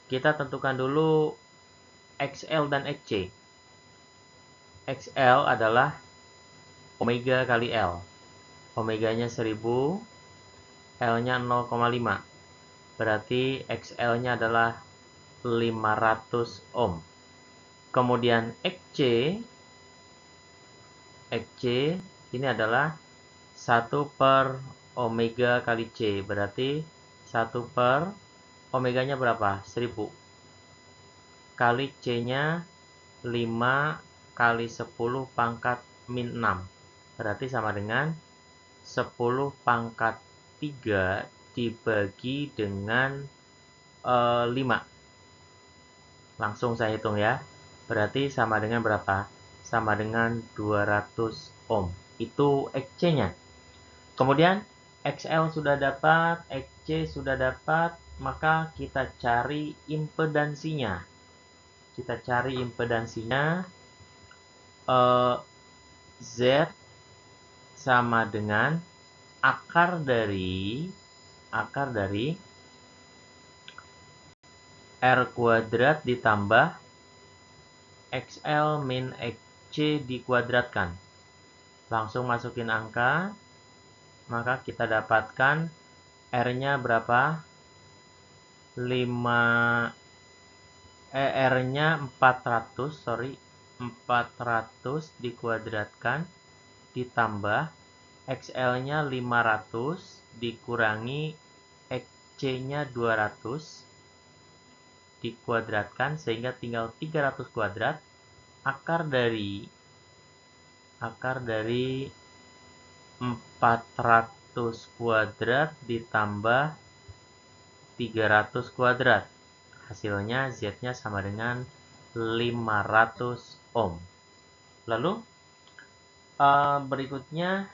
kita tentukan dulu XL dan XC. XL adalah omega kali L. Omeganya 1000, L-nya 0,5. Berarti XL-nya adalah 500 ohm. Kemudian XC ini adalah 1 per omega kali C. Berarti 1 per omeganya berapa? 1000. Kali C-nya 5 kali 10 pangkat min 6. Berarti sama dengan 10 pangkat 3 dibagi dengan 5. Langsung saya hitung ya. Berarti sama dengan berapa? Sama dengan 200 ohm. Itu XC-nya. Kemudian XL sudah dapat, XC sudah dapat, maka kita cari impedansinya. Z sama dengan akar dari R kuadrat ditambah XL min XC dikuadratkan. Langsung masukin angka, maka kita dapatkan R-nya berapa? R-nya 400 dikuadratkan ditambah XL-nya 500 dikurangi XC-nya 200 dikuadratkan sehingga tinggal 300 kuadrat. Akar dari 400 kuadrat ditambah 300 kuadrat. Hasilnya Z-nya sama dengan 500 ohm. Lalu berikutnya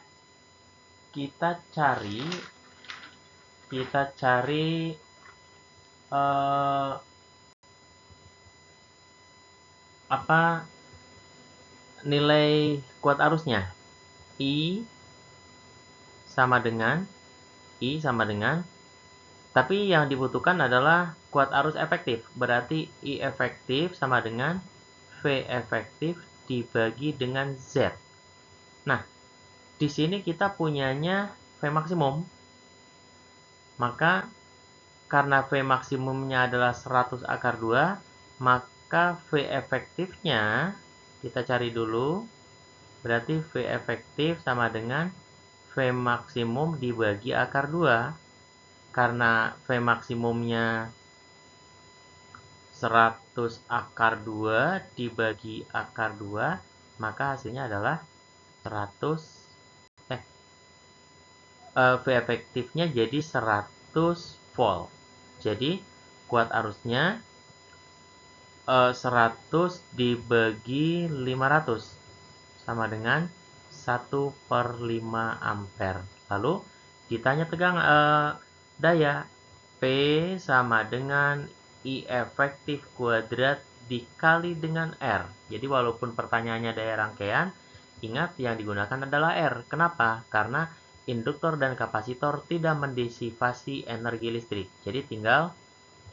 kita cari nilai kuat arusnya. I sama dengan, tapi yang dibutuhkan adalah kuat arus efektif. Berarti I efektif sama dengan V efektif dibagi dengan Z. Nah, di sini kita punyanya V maksimum. Maka karena V maksimumnya adalah 100 akar 2, maka V efektifnya kita cari dulu. Berarti V efektif sama dengan V maksimum dibagi akar 2. Karena V maksimumnya 100 akar 2 dibagi akar 2, maka hasilnya adalah V efektifnya jadi 100 volt. Jadi kuat arusnya 100 dibagi 500 sama dengan 1 per 5 ampere. Lalu ditanya tegangan daya, P sama dengan I efektif kuadrat dikali dengan R. Jadi walaupun pertanyaannya daya rangkaian, ingat yang digunakan adalah R. Kenapa? Karena induktor dan kapasitor tidak mendisipasi energi listrik. Jadi tinggal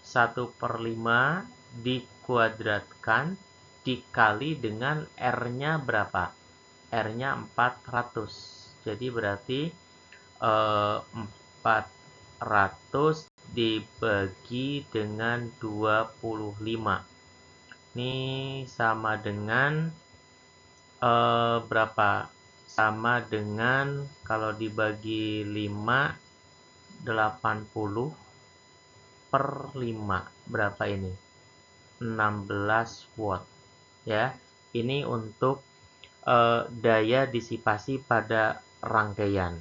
1 per 5 dikuadratkan dikali dengan R-nya berapa? R-nya 400. Jadi berarti 400 dibagi dengan 25. Ini sama dengan berapa? Sama dengan kalau dibagi 5, 80 per 5. Berapa ini? 16 watt. Ya, ini untuk daya disipasi pada rangkaian.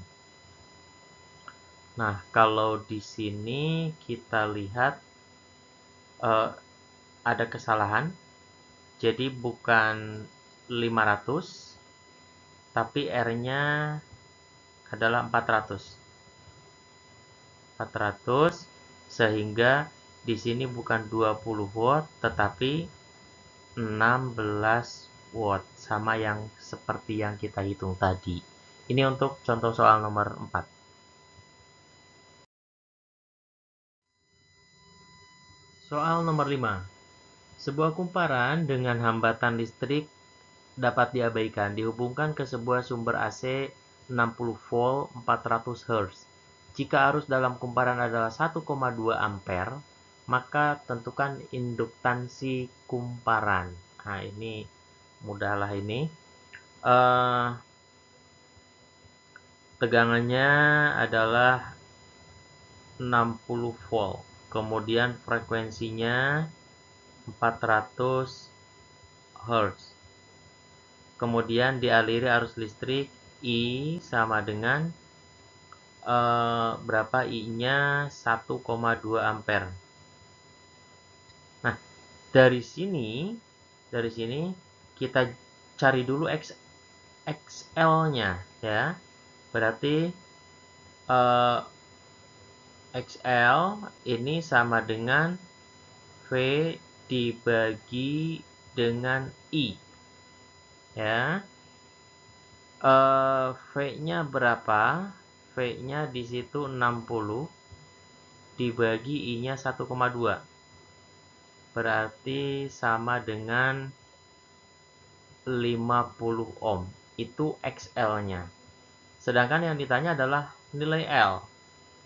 Nah, kalau di sini kita lihat ada kesalahan. Jadi bukan 500, tapi R-nya adalah 400. 400 sehingga di sini bukan 20 watt tetapi 16 watt, sama yang seperti yang kita hitung tadi. Ini untuk contoh soal nomor 4. Soal nomor 5. Sebuah kumparan dengan hambatan listrik dapat diabaikan dihubungkan ke sebuah sumber AC 60 volt 400 Hz. Jika arus dalam kumparan adalah 1,2 ampere, maka tentukan induktansi kumparan. Nah, ini mudahlah ini. Tegangannya adalah 60 volt. Kemudian frekuensinya 400 Hz. Kemudian dialiri arus listrik I sama dengan berapa I-nya? 1,2 ampere. Nah, dari sini kita cari dulu XL-nya ya. Berarti XL ini sama dengan V dibagi dengan I. Ya. V-nya berapa? V-nya di situ 60 dibagi I-nya 1,2. Berarti sama dengan 50 ohm. Itu XL-nya. Sedangkan yang ditanya adalah nilai L.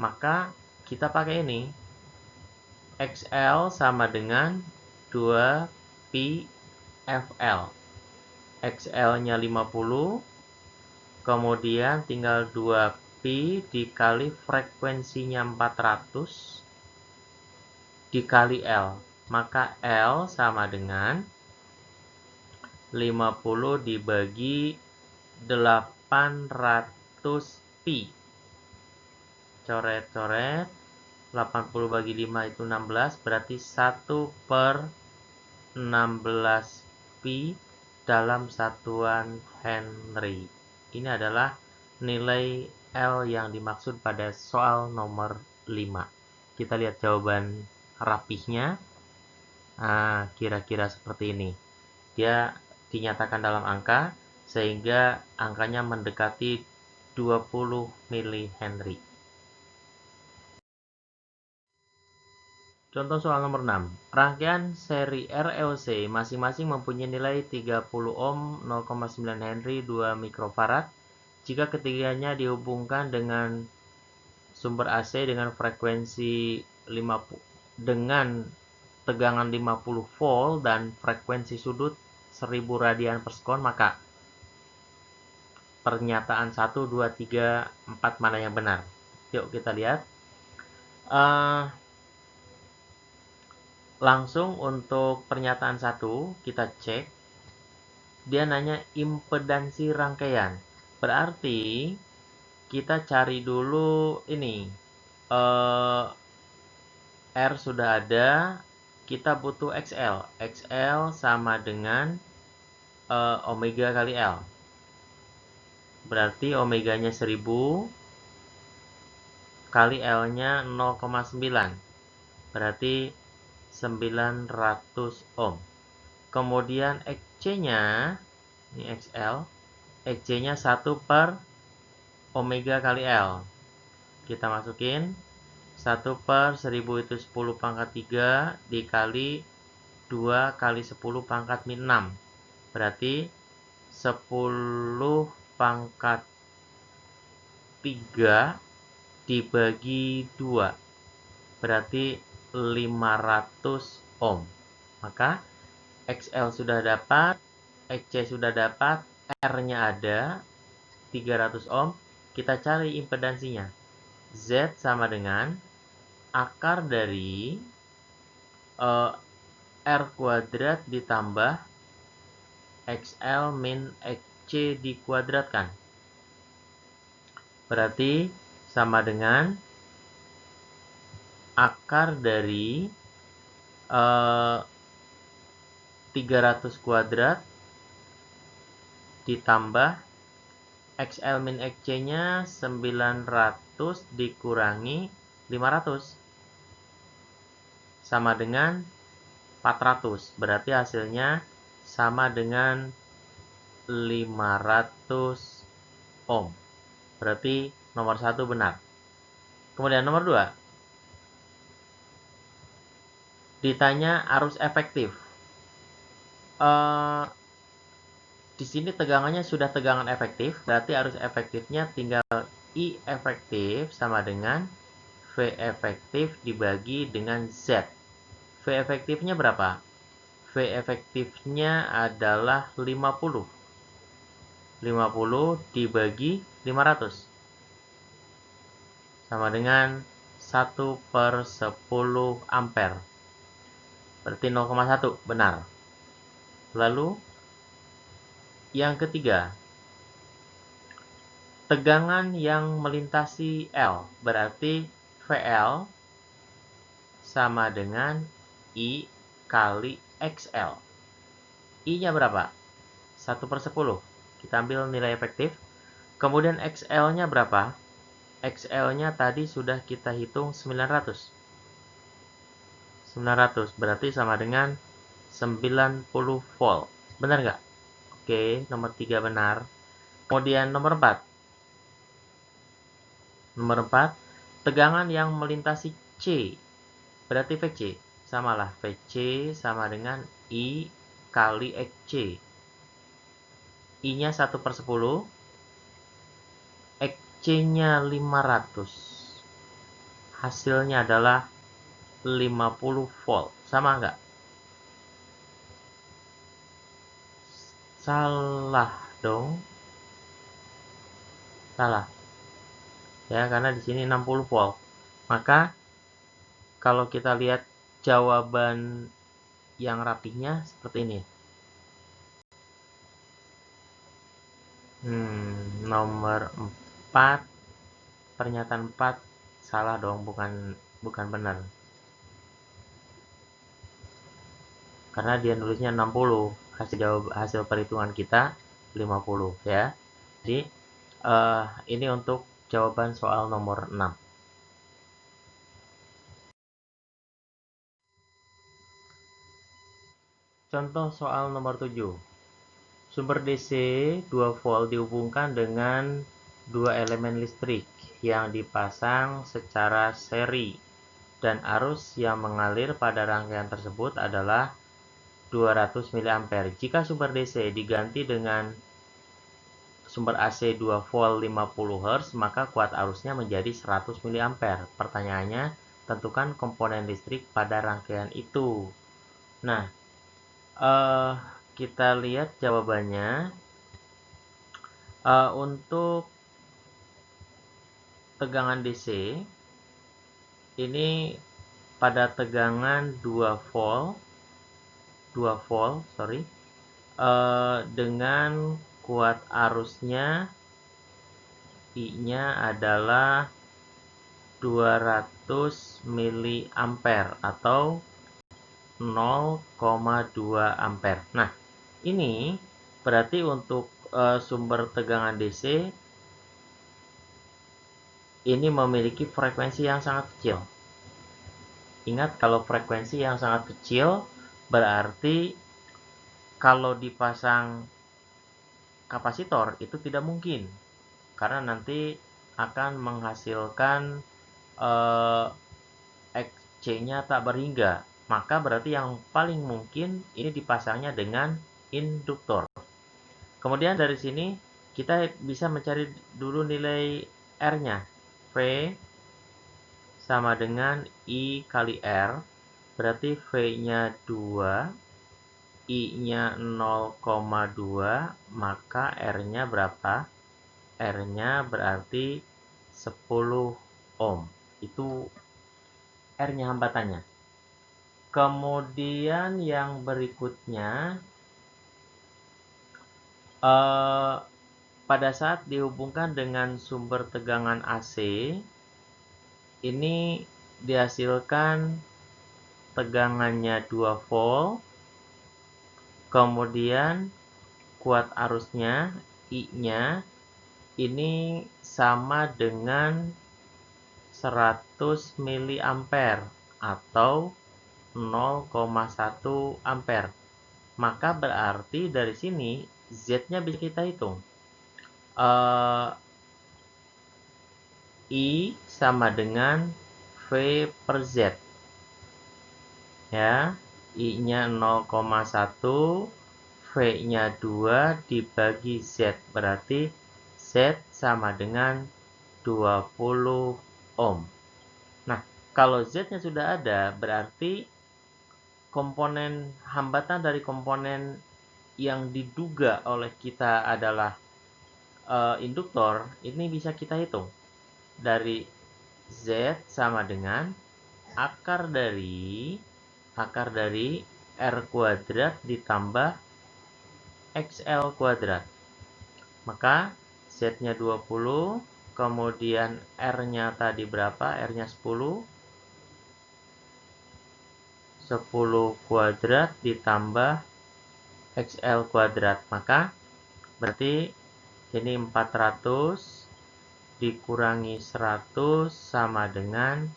Maka kita pakai ini. XL sama dengan 2pi FL. XL-nya 50, kemudian tinggal 2pi dikali frekuensinya 400 dikali L. Maka L sama dengan 50 dibagi 800 pi. Coret-coret, 80 bagi 5 itu 16, berarti 1/16 pi dalam satuan Henry. Ini adalah nilai L yang dimaksud pada soal nomor 5. Kita lihat jawaban rapihnya. Nah, kira-kira seperti ini. Dia dinyatakan dalam angka, sehingga angkanya mendekati 20 mH. Contoh soal nomor 6. Rangkaian seri RLC masing-masing mempunyai nilai 30 ohm, 0,9 Henry, 2 mikrofarad. Jika ketiganya dihubungkan dengan sumber AC dengan frekuensi 50 dengan tegangan 50 volt dan frekuensi sudut 1000 radian per sekon, maka pernyataan 1, 2, 3, 4 mana yang benar? Yuk kita lihat. Langsung untuk pernyataan 1 kita cek. Dia nanya impedansi rangkaian. Berarti kita cari dulu ini. R sudah ada, kita butuh XL. XL sama dengan omega kali L. Berarti omeganya 1000 kali L-nya 0,9. Berarti 900 ohm. Kemudian XC-nya, ini XL, XC-nya 1 per omega kali L. Kita masukin 1 per 1000 itu 10 pangkat 3 dikali 2 kali 10 pangkat min 6. Berarti 10 pangkat 3 dibagi 2, berarti 500 ohm. Maka XL sudah dapat, XC sudah dapat, R-nya ada, 300 ohm. Kita cari impedansinya. Z sama dengan akar dari R kuadrat ditambah XL min XC dikuadratkan. Berarti sama dengan akar dari 300 kuadrat ditambah XL min XC-nya 900 dikurangi 500 sama dengan 400. Berarti hasilnya sama dengan 500 ohm. Berarti nomor 1 benar. Kemudian nomor 2. Ditanya arus efektif. Di sini tegangannya sudah tegangan efektif, berarti arus efektifnya tinggal I efektif sama dengan V efektif dibagi dengan Z. V efektifnya berapa? V efektifnya adalah 50. 50 dibagi 500. Sama dengan 1/10 ampere. Berarti 0,1 benar. Lalu yang ketiga, tegangan yang melintasi L, berarti VL sama dengan I kali XL. I-nya berapa? 1/10. Kita ambil nilai efektif. Kemudian XL-nya berapa? XL-nya tadi sudah kita hitung 900. 900 berarti sama dengan 90 volt. Benar nggak? Oke, nomor 3 benar. Kemudian nomor 4. Nomor 4, tegangan yang melintasi C. Berarti VC. Samalah, VC sama dengan I kali XC. I-nya 1/10. XC-nya 500. Hasilnya adalah 50 volt. Sama nggak? Salah dong. Salah. Ya, karena di sini 60 volt. Maka kalau kita lihat jawaban yang rapihnya seperti ini. Nomor 4, pernyataan 4 salah dong, bukan benar. Karena dia nulisnya 60, hasil perhitungan kita 50 ya. Jadi ini untuk jawaban soal nomor 6. Contoh soal nomor 7. Sumber DC 2 volt dihubungkan dengan 2 elemen listrik yang dipasang secara seri dan arus yang mengalir pada rangkaian tersebut adalah 200 mA. Jika sumber DC diganti dengan sumber AC 2 volt 50 Hz, maka kuat arusnya menjadi 100 mA. Pertanyaannya, tentukan komponen listrik pada rangkaian itu. Nah, kita lihat jawabannya. Untuk tegangan DC ini pada tegangan 2 volt dengan kuat arusnya I-nya adalah 200 mA atau 0,2 ampere. Nah, ini berarti untuk sumber tegangan DC ini memiliki frekuensi yang sangat kecil. Ingat, kalau frekuensi yang sangat kecil berarti kalau dipasang kapasitor itu tidak mungkin, karena nanti akan menghasilkan XC-nya tak berhingga. Maka berarti yang paling mungkin ini dipasangnya dengan induktor. Kemudian dari sini kita bisa mencari dulu nilai R-nya. V sama dengan I kali R, berarti V-nya 2, I-nya 0,2, maka R-nya berapa? R-nya berarti 10 ohm. Itu R-nya hambatannya. Kemudian yang berikutnya, pada saat dihubungkan dengan sumber tegangan AC, ini dihasilkan tegangannya 2 volt, kemudian kuat arusnya, I-nya, ini sama dengan 100 mA atau 0,1 ampere. Maka berarti dari sini Z-nya bisa kita hitung. I sama dengan V per Z. Ya, I-nya 0,1, V-nya 2 dibagi Z. Berarti Z sama dengan 20 ohm. Nah, kalau Z-nya sudah ada, berarti komponen hambatan dari komponen yang diduga oleh kita adalah induktor, ini bisa kita hitung. Dari Z sama dengan akar dari R kuadrat ditambah XL kuadrat. Maka Z-nya 20, kemudian R-nya tadi berapa? R-nya 10. 10 kuadrat ditambah XL kuadrat. Maka berarti ini 400 dikurangi 100 sama dengan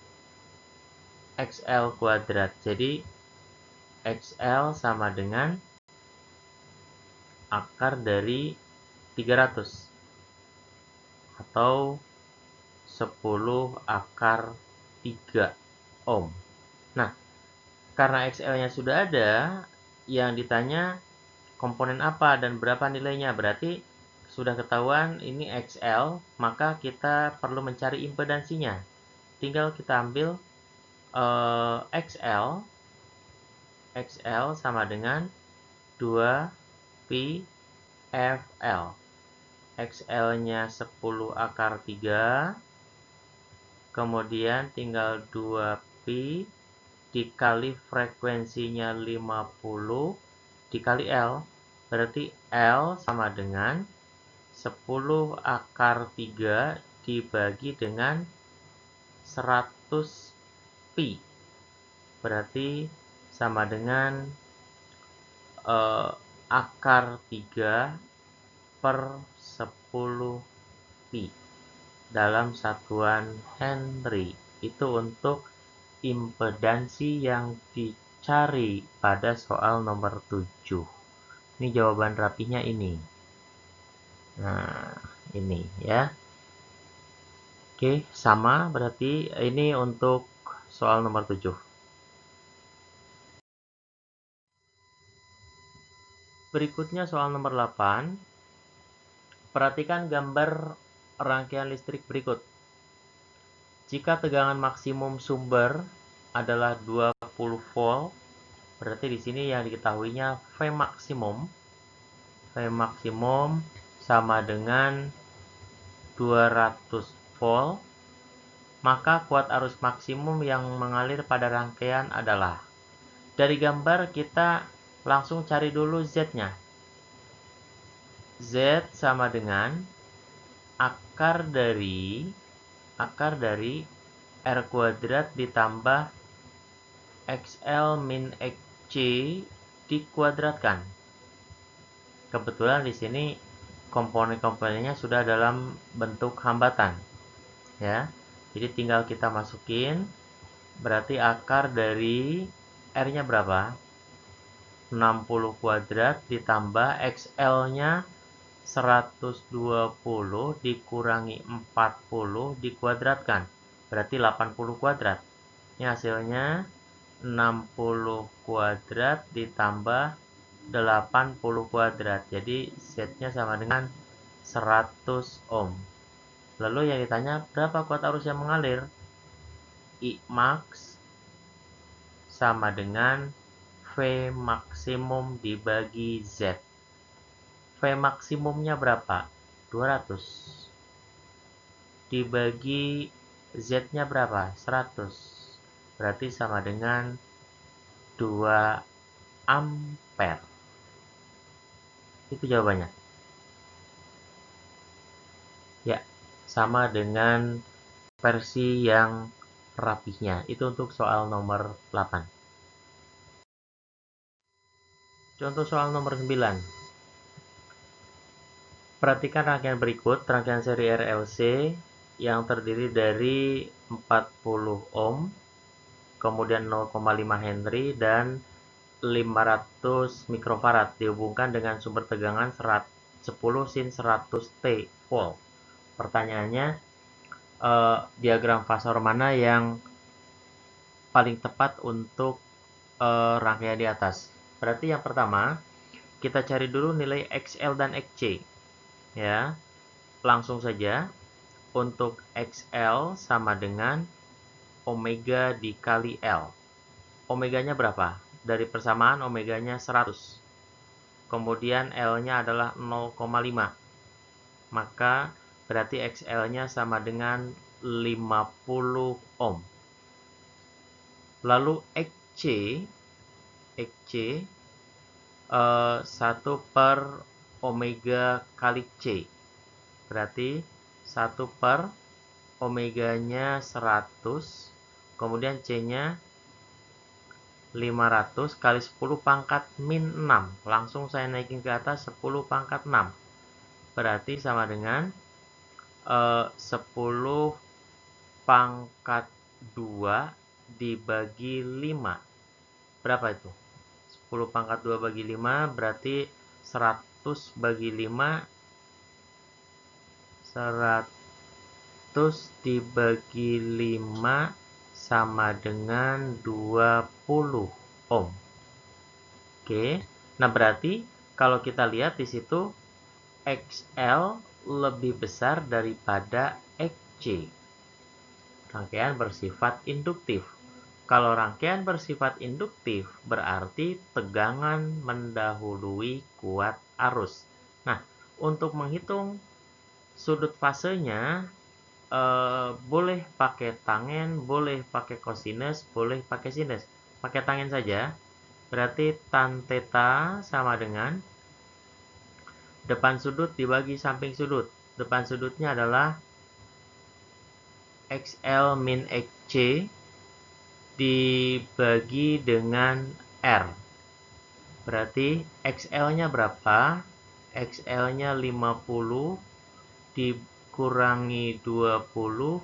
XL kuadrat. Jadi XL sama dengan akar dari 300 atau 10 akar 3 ohm. Nah, karena XL-nya sudah ada, yang ditanya komponen apa dan berapa nilainya. Berarti sudah ketahuan ini XL, maka kita perlu mencari impedansinya. Tinggal kita ambil XL sama dengan 2 pi FL. XL-nya 10 akar 3, kemudian tinggal 2 pi dikali frekuensinya 50 dikali L, berarti L sama dengan 10 akar 3 dibagi dengan 100 pi, berarti sama dengan akar 3 per 10 pi dalam satuan Henry. Itu untuk impedansi yang dicari pada soal nomor 7. Ini jawaban rapinya ini. Nah, ini ya. Oke, sama berarti ini untuk soal nomor 7. Berikutnya soal nomor 8. Perhatikan gambar rangkaian listrik berikut. Jika tegangan maksimum sumber adalah 20 volt, berarti di sini yang diketahuinya V maksimum. V maksimum sama dengan 200 volt, maka kuat arus maksimum yang mengalir pada rangkaian adalah. Dari gambar kita langsung cari dulu Z-nya. Z sama dengan akar dari R kuadrat ditambah XL min XC dikuadratkan. Kebetulan di sini komponen-komponennya sudah dalam bentuk hambatan. Ya. Jadi tinggal kita masukin, berarti akar dari R-nya berapa? 60 kuadrat ditambah XL-nya 120 dikurangi 40 dikuadratkan. Berarti 80 kuadrat. Ini hasilnya 60 kuadrat ditambah 80 kuadrat. Jadi Z-nya sama dengan 100 ohm. Lalu yang ditanya, berapa kuat arus yang mengalir? I max sama dengan V maksimum dibagi Z. V maksimumnya berapa? 200. Dibagi Z-nya berapa? 100. Berarti sama dengan 2 ampere. Itu jawabannya. Ya, sama dengan versi yang rapihnya. Itu untuk soal nomor 8. Contoh soal nomor 9. Perhatikan rangkaian berikut, rangkaian seri RLC yang terdiri dari 40 ohm, kemudian 0,5 Henry, dan 500 mikrofarad dihubungkan dengan sumber tegangan 10 sin 100 T volt. Pertanyaannya, diagram fasor mana yang paling tepat untuk rangkaian di atas? Berarti yang pertama, kita cari dulu nilai XL dan XC. Ya, langsung saja. Untuk XL sama dengan omega dikali L. Omeganya berapa? Dari persamaan omeganya 100. Kemudian L-nya adalah 0,5. Maka berarti XL-nya sama dengan 50 ohm. Lalu XC 1 per omega kali C. Berarti 1 per omeganya 100, kemudian C-nya 500 kali 10 pangkat min 6. Langsung saya naikin ke atas 10 pangkat 6. Berarti sama dengan 10 pangkat 2 dibagi 5. Berapa itu? 10 pangkat 2 bagi 5 berarti 100 bagi 5. 100 dibagi 5 sama dengan 20 ohm. Oke. Nah, berarti kalau kita lihat di situ XL lebih besar daripada XC. Rangkaian bersifat induktif. Kalau rangkaian bersifat induktif berarti tegangan mendahului kuat arus. Nah, untuk menghitung sudut fasenya boleh pakai tangen, boleh pakai kosinus, boleh pakai sinus. Pakai tangen saja. Berarti tan theta sama dengan depan sudut dibagi samping sudut. Depan sudutnya adalah XL min XC dibagi dengan R. Berarti XL-nya berapa? XL-nya 50 dikurangi 20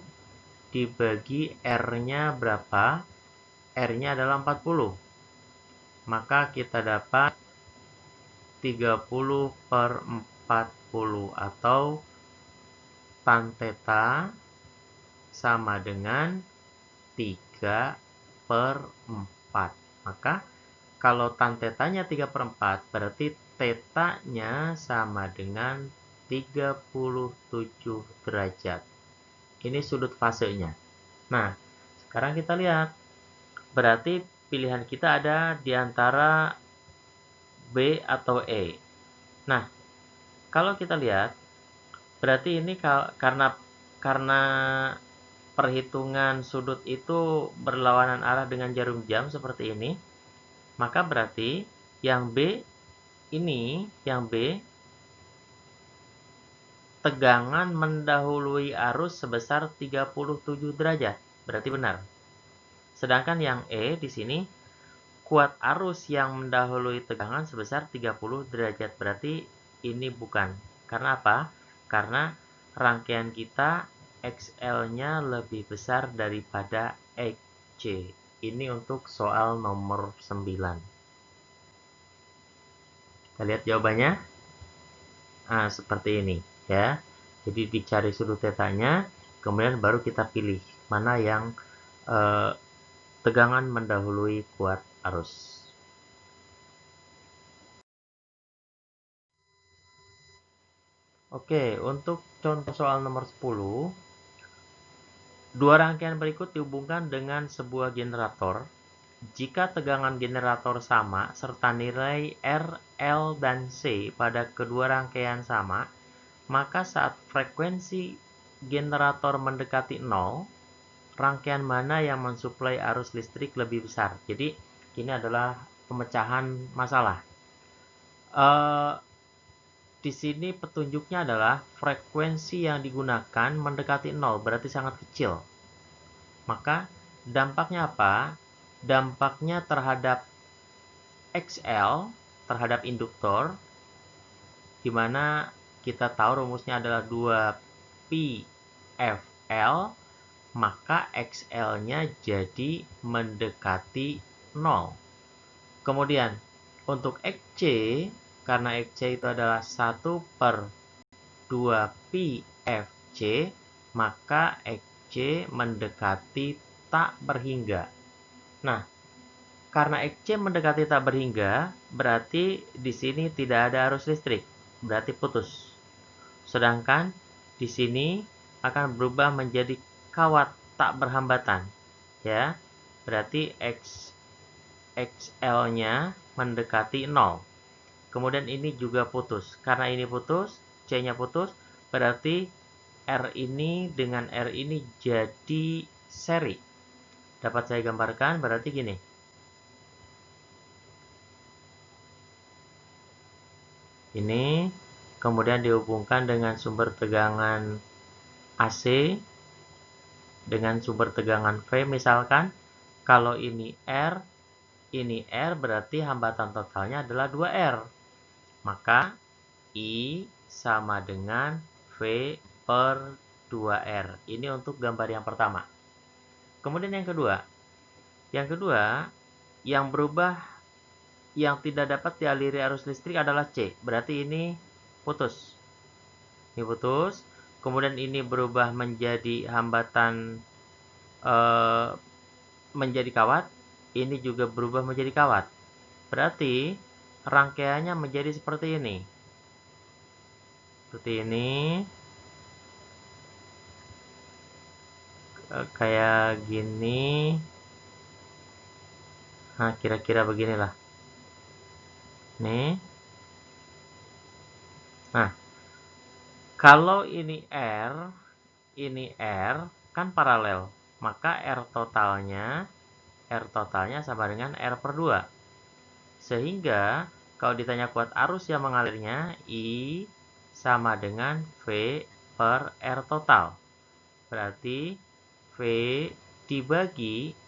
dibagi R-nya berapa? R-nya adalah 40. Maka kita dapat 30 per 40 atau tan theta sama dengan 3 per 4. Maka kalau tan theta-nya 3 per 4 berarti theta-nya sama dengan 37 derajat. Ini sudut fasenya. Nah, sekarang kita lihat. Berarti pilihan kita ada di antara B atau E. Nah, kalau kita lihat, berarti ini karena perhitungan sudut itu berlawanan arah dengan jarum jam seperti ini, maka berarti yang B ini, yang B, tegangan mendahului arus sebesar 37 derajat. Berarti benar. Sedangkan yang E di sini kuat arus yang mendahului tegangan sebesar 30 derajat. Berarti ini bukan. Karena apa? Karena rangkaian kita XL-nya lebih besar daripada XC. Ini untuk soal nomor 9. Kita lihat jawabannya. Nah, seperti ini ya. Jadi dicari sudut tetanya, kemudian baru kita pilih mana yang tegangan mendahului kuat arus. Oke, untuk contoh soal nomor 10, dua rangkaian berikut dihubungkan dengan sebuah generator. Jika tegangan generator sama serta nilai R, L, dan C pada kedua rangkaian sama, maka saat frekuensi generator mendekati 0, rangkaian mana yang mensuplai arus listrik lebih besar? Jadi, ini adalah pemecahan masalah. Di sini petunjuknya adalah frekuensi yang digunakan mendekati 0, berarti sangat kecil. Maka dampaknya apa? Dampaknya terhadap XL, terhadap induktor, di mana kita tahu rumusnya adalah 2pi FL, maka XL-nya jadi mendekati 0. Kemudian, untuk XC, karena XC itu adalah 1/2pi FC, maka XC mendekati tak berhingga. Nah, karena XC mendekati tak berhingga, berarti di sini tidak ada arus listrik, berarti putus. Sedangkan di sini akan berubah menjadi kawat tak berhambatan, ya. Berarti XL-nya mendekati 0. Kemudian ini juga putus. Karena ini putus, C-nya putus, berarti R ini dengan R ini jadi seri. Dapat saya gambarkan, berarti gini. Ini kemudian dihubungkan dengan sumber tegangan AC dengan sumber tegangan V misalkan. Kalau ini R berarti hambatan totalnya adalah 2R. Maka I sama dengan V/2R. Ini untuk gambar yang pertama. Kemudian yang kedua. Yang kedua, yang berubah yang tidak dapat dialiri arus listrik adalah C. Berarti ini putus. Ini putus. Kemudian ini berubah menjadi hambatan menjadi kawat. Ini juga berubah menjadi kawat. Berarti rangkaiannya menjadi seperti ini. Seperti ini. Kayak gini. Nah, kira-kira beginilah. Nih. Nah, kalau ini R, kan paralel. Maka R totalnya sama dengan R/2. Sehingga, kalau ditanya kuat arus yang mengalirnya, I sama dengan V/R total. Berarti V dibagi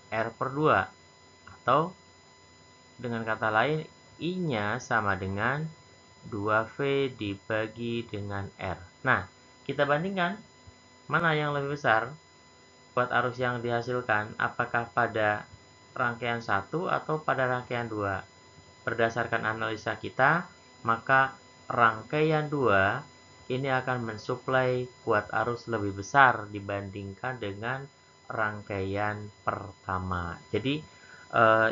R/2. Atau, dengan kata lain, I-nya sama dengan 2V dibagi dengan R. Nah, kita bandingkan mana yang lebih besar buat arus yang dihasilkan, apakah pada rangkaian 1 atau pada rangkaian 2. Berdasarkan analisa kita, maka rangkaian 2 ini akan mensuplai kuat arus lebih besar dibandingkan dengan rangkaian pertama. Jadi,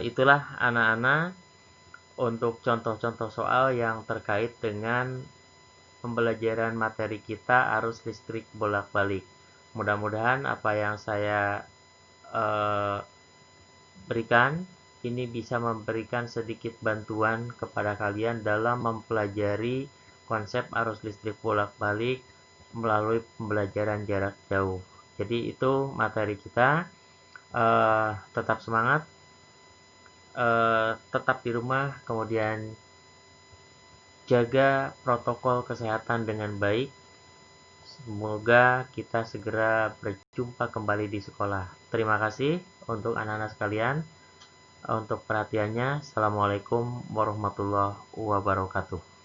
itulah anak-anak untuk contoh-contoh soal yang terkait dengan pembelajaran materi kita arus listrik bolak-balik. Mudah-mudahan apa yang saya berikan ini bisa memberikan sedikit bantuan kepada kalian dalam mempelajari konsep arus listrik bolak-balik melalui pembelajaran jarak jauh. Jadi itu materi kita. Tetap semangat, tetap di rumah, kemudian jaga protokol kesehatan dengan baik. Semoga kita segera berjumpa kembali di sekolah. Terima kasih untuk anak-anak sekalian untuk perhatiannya. Assalamualaikum warahmatullahi wabarakatuh.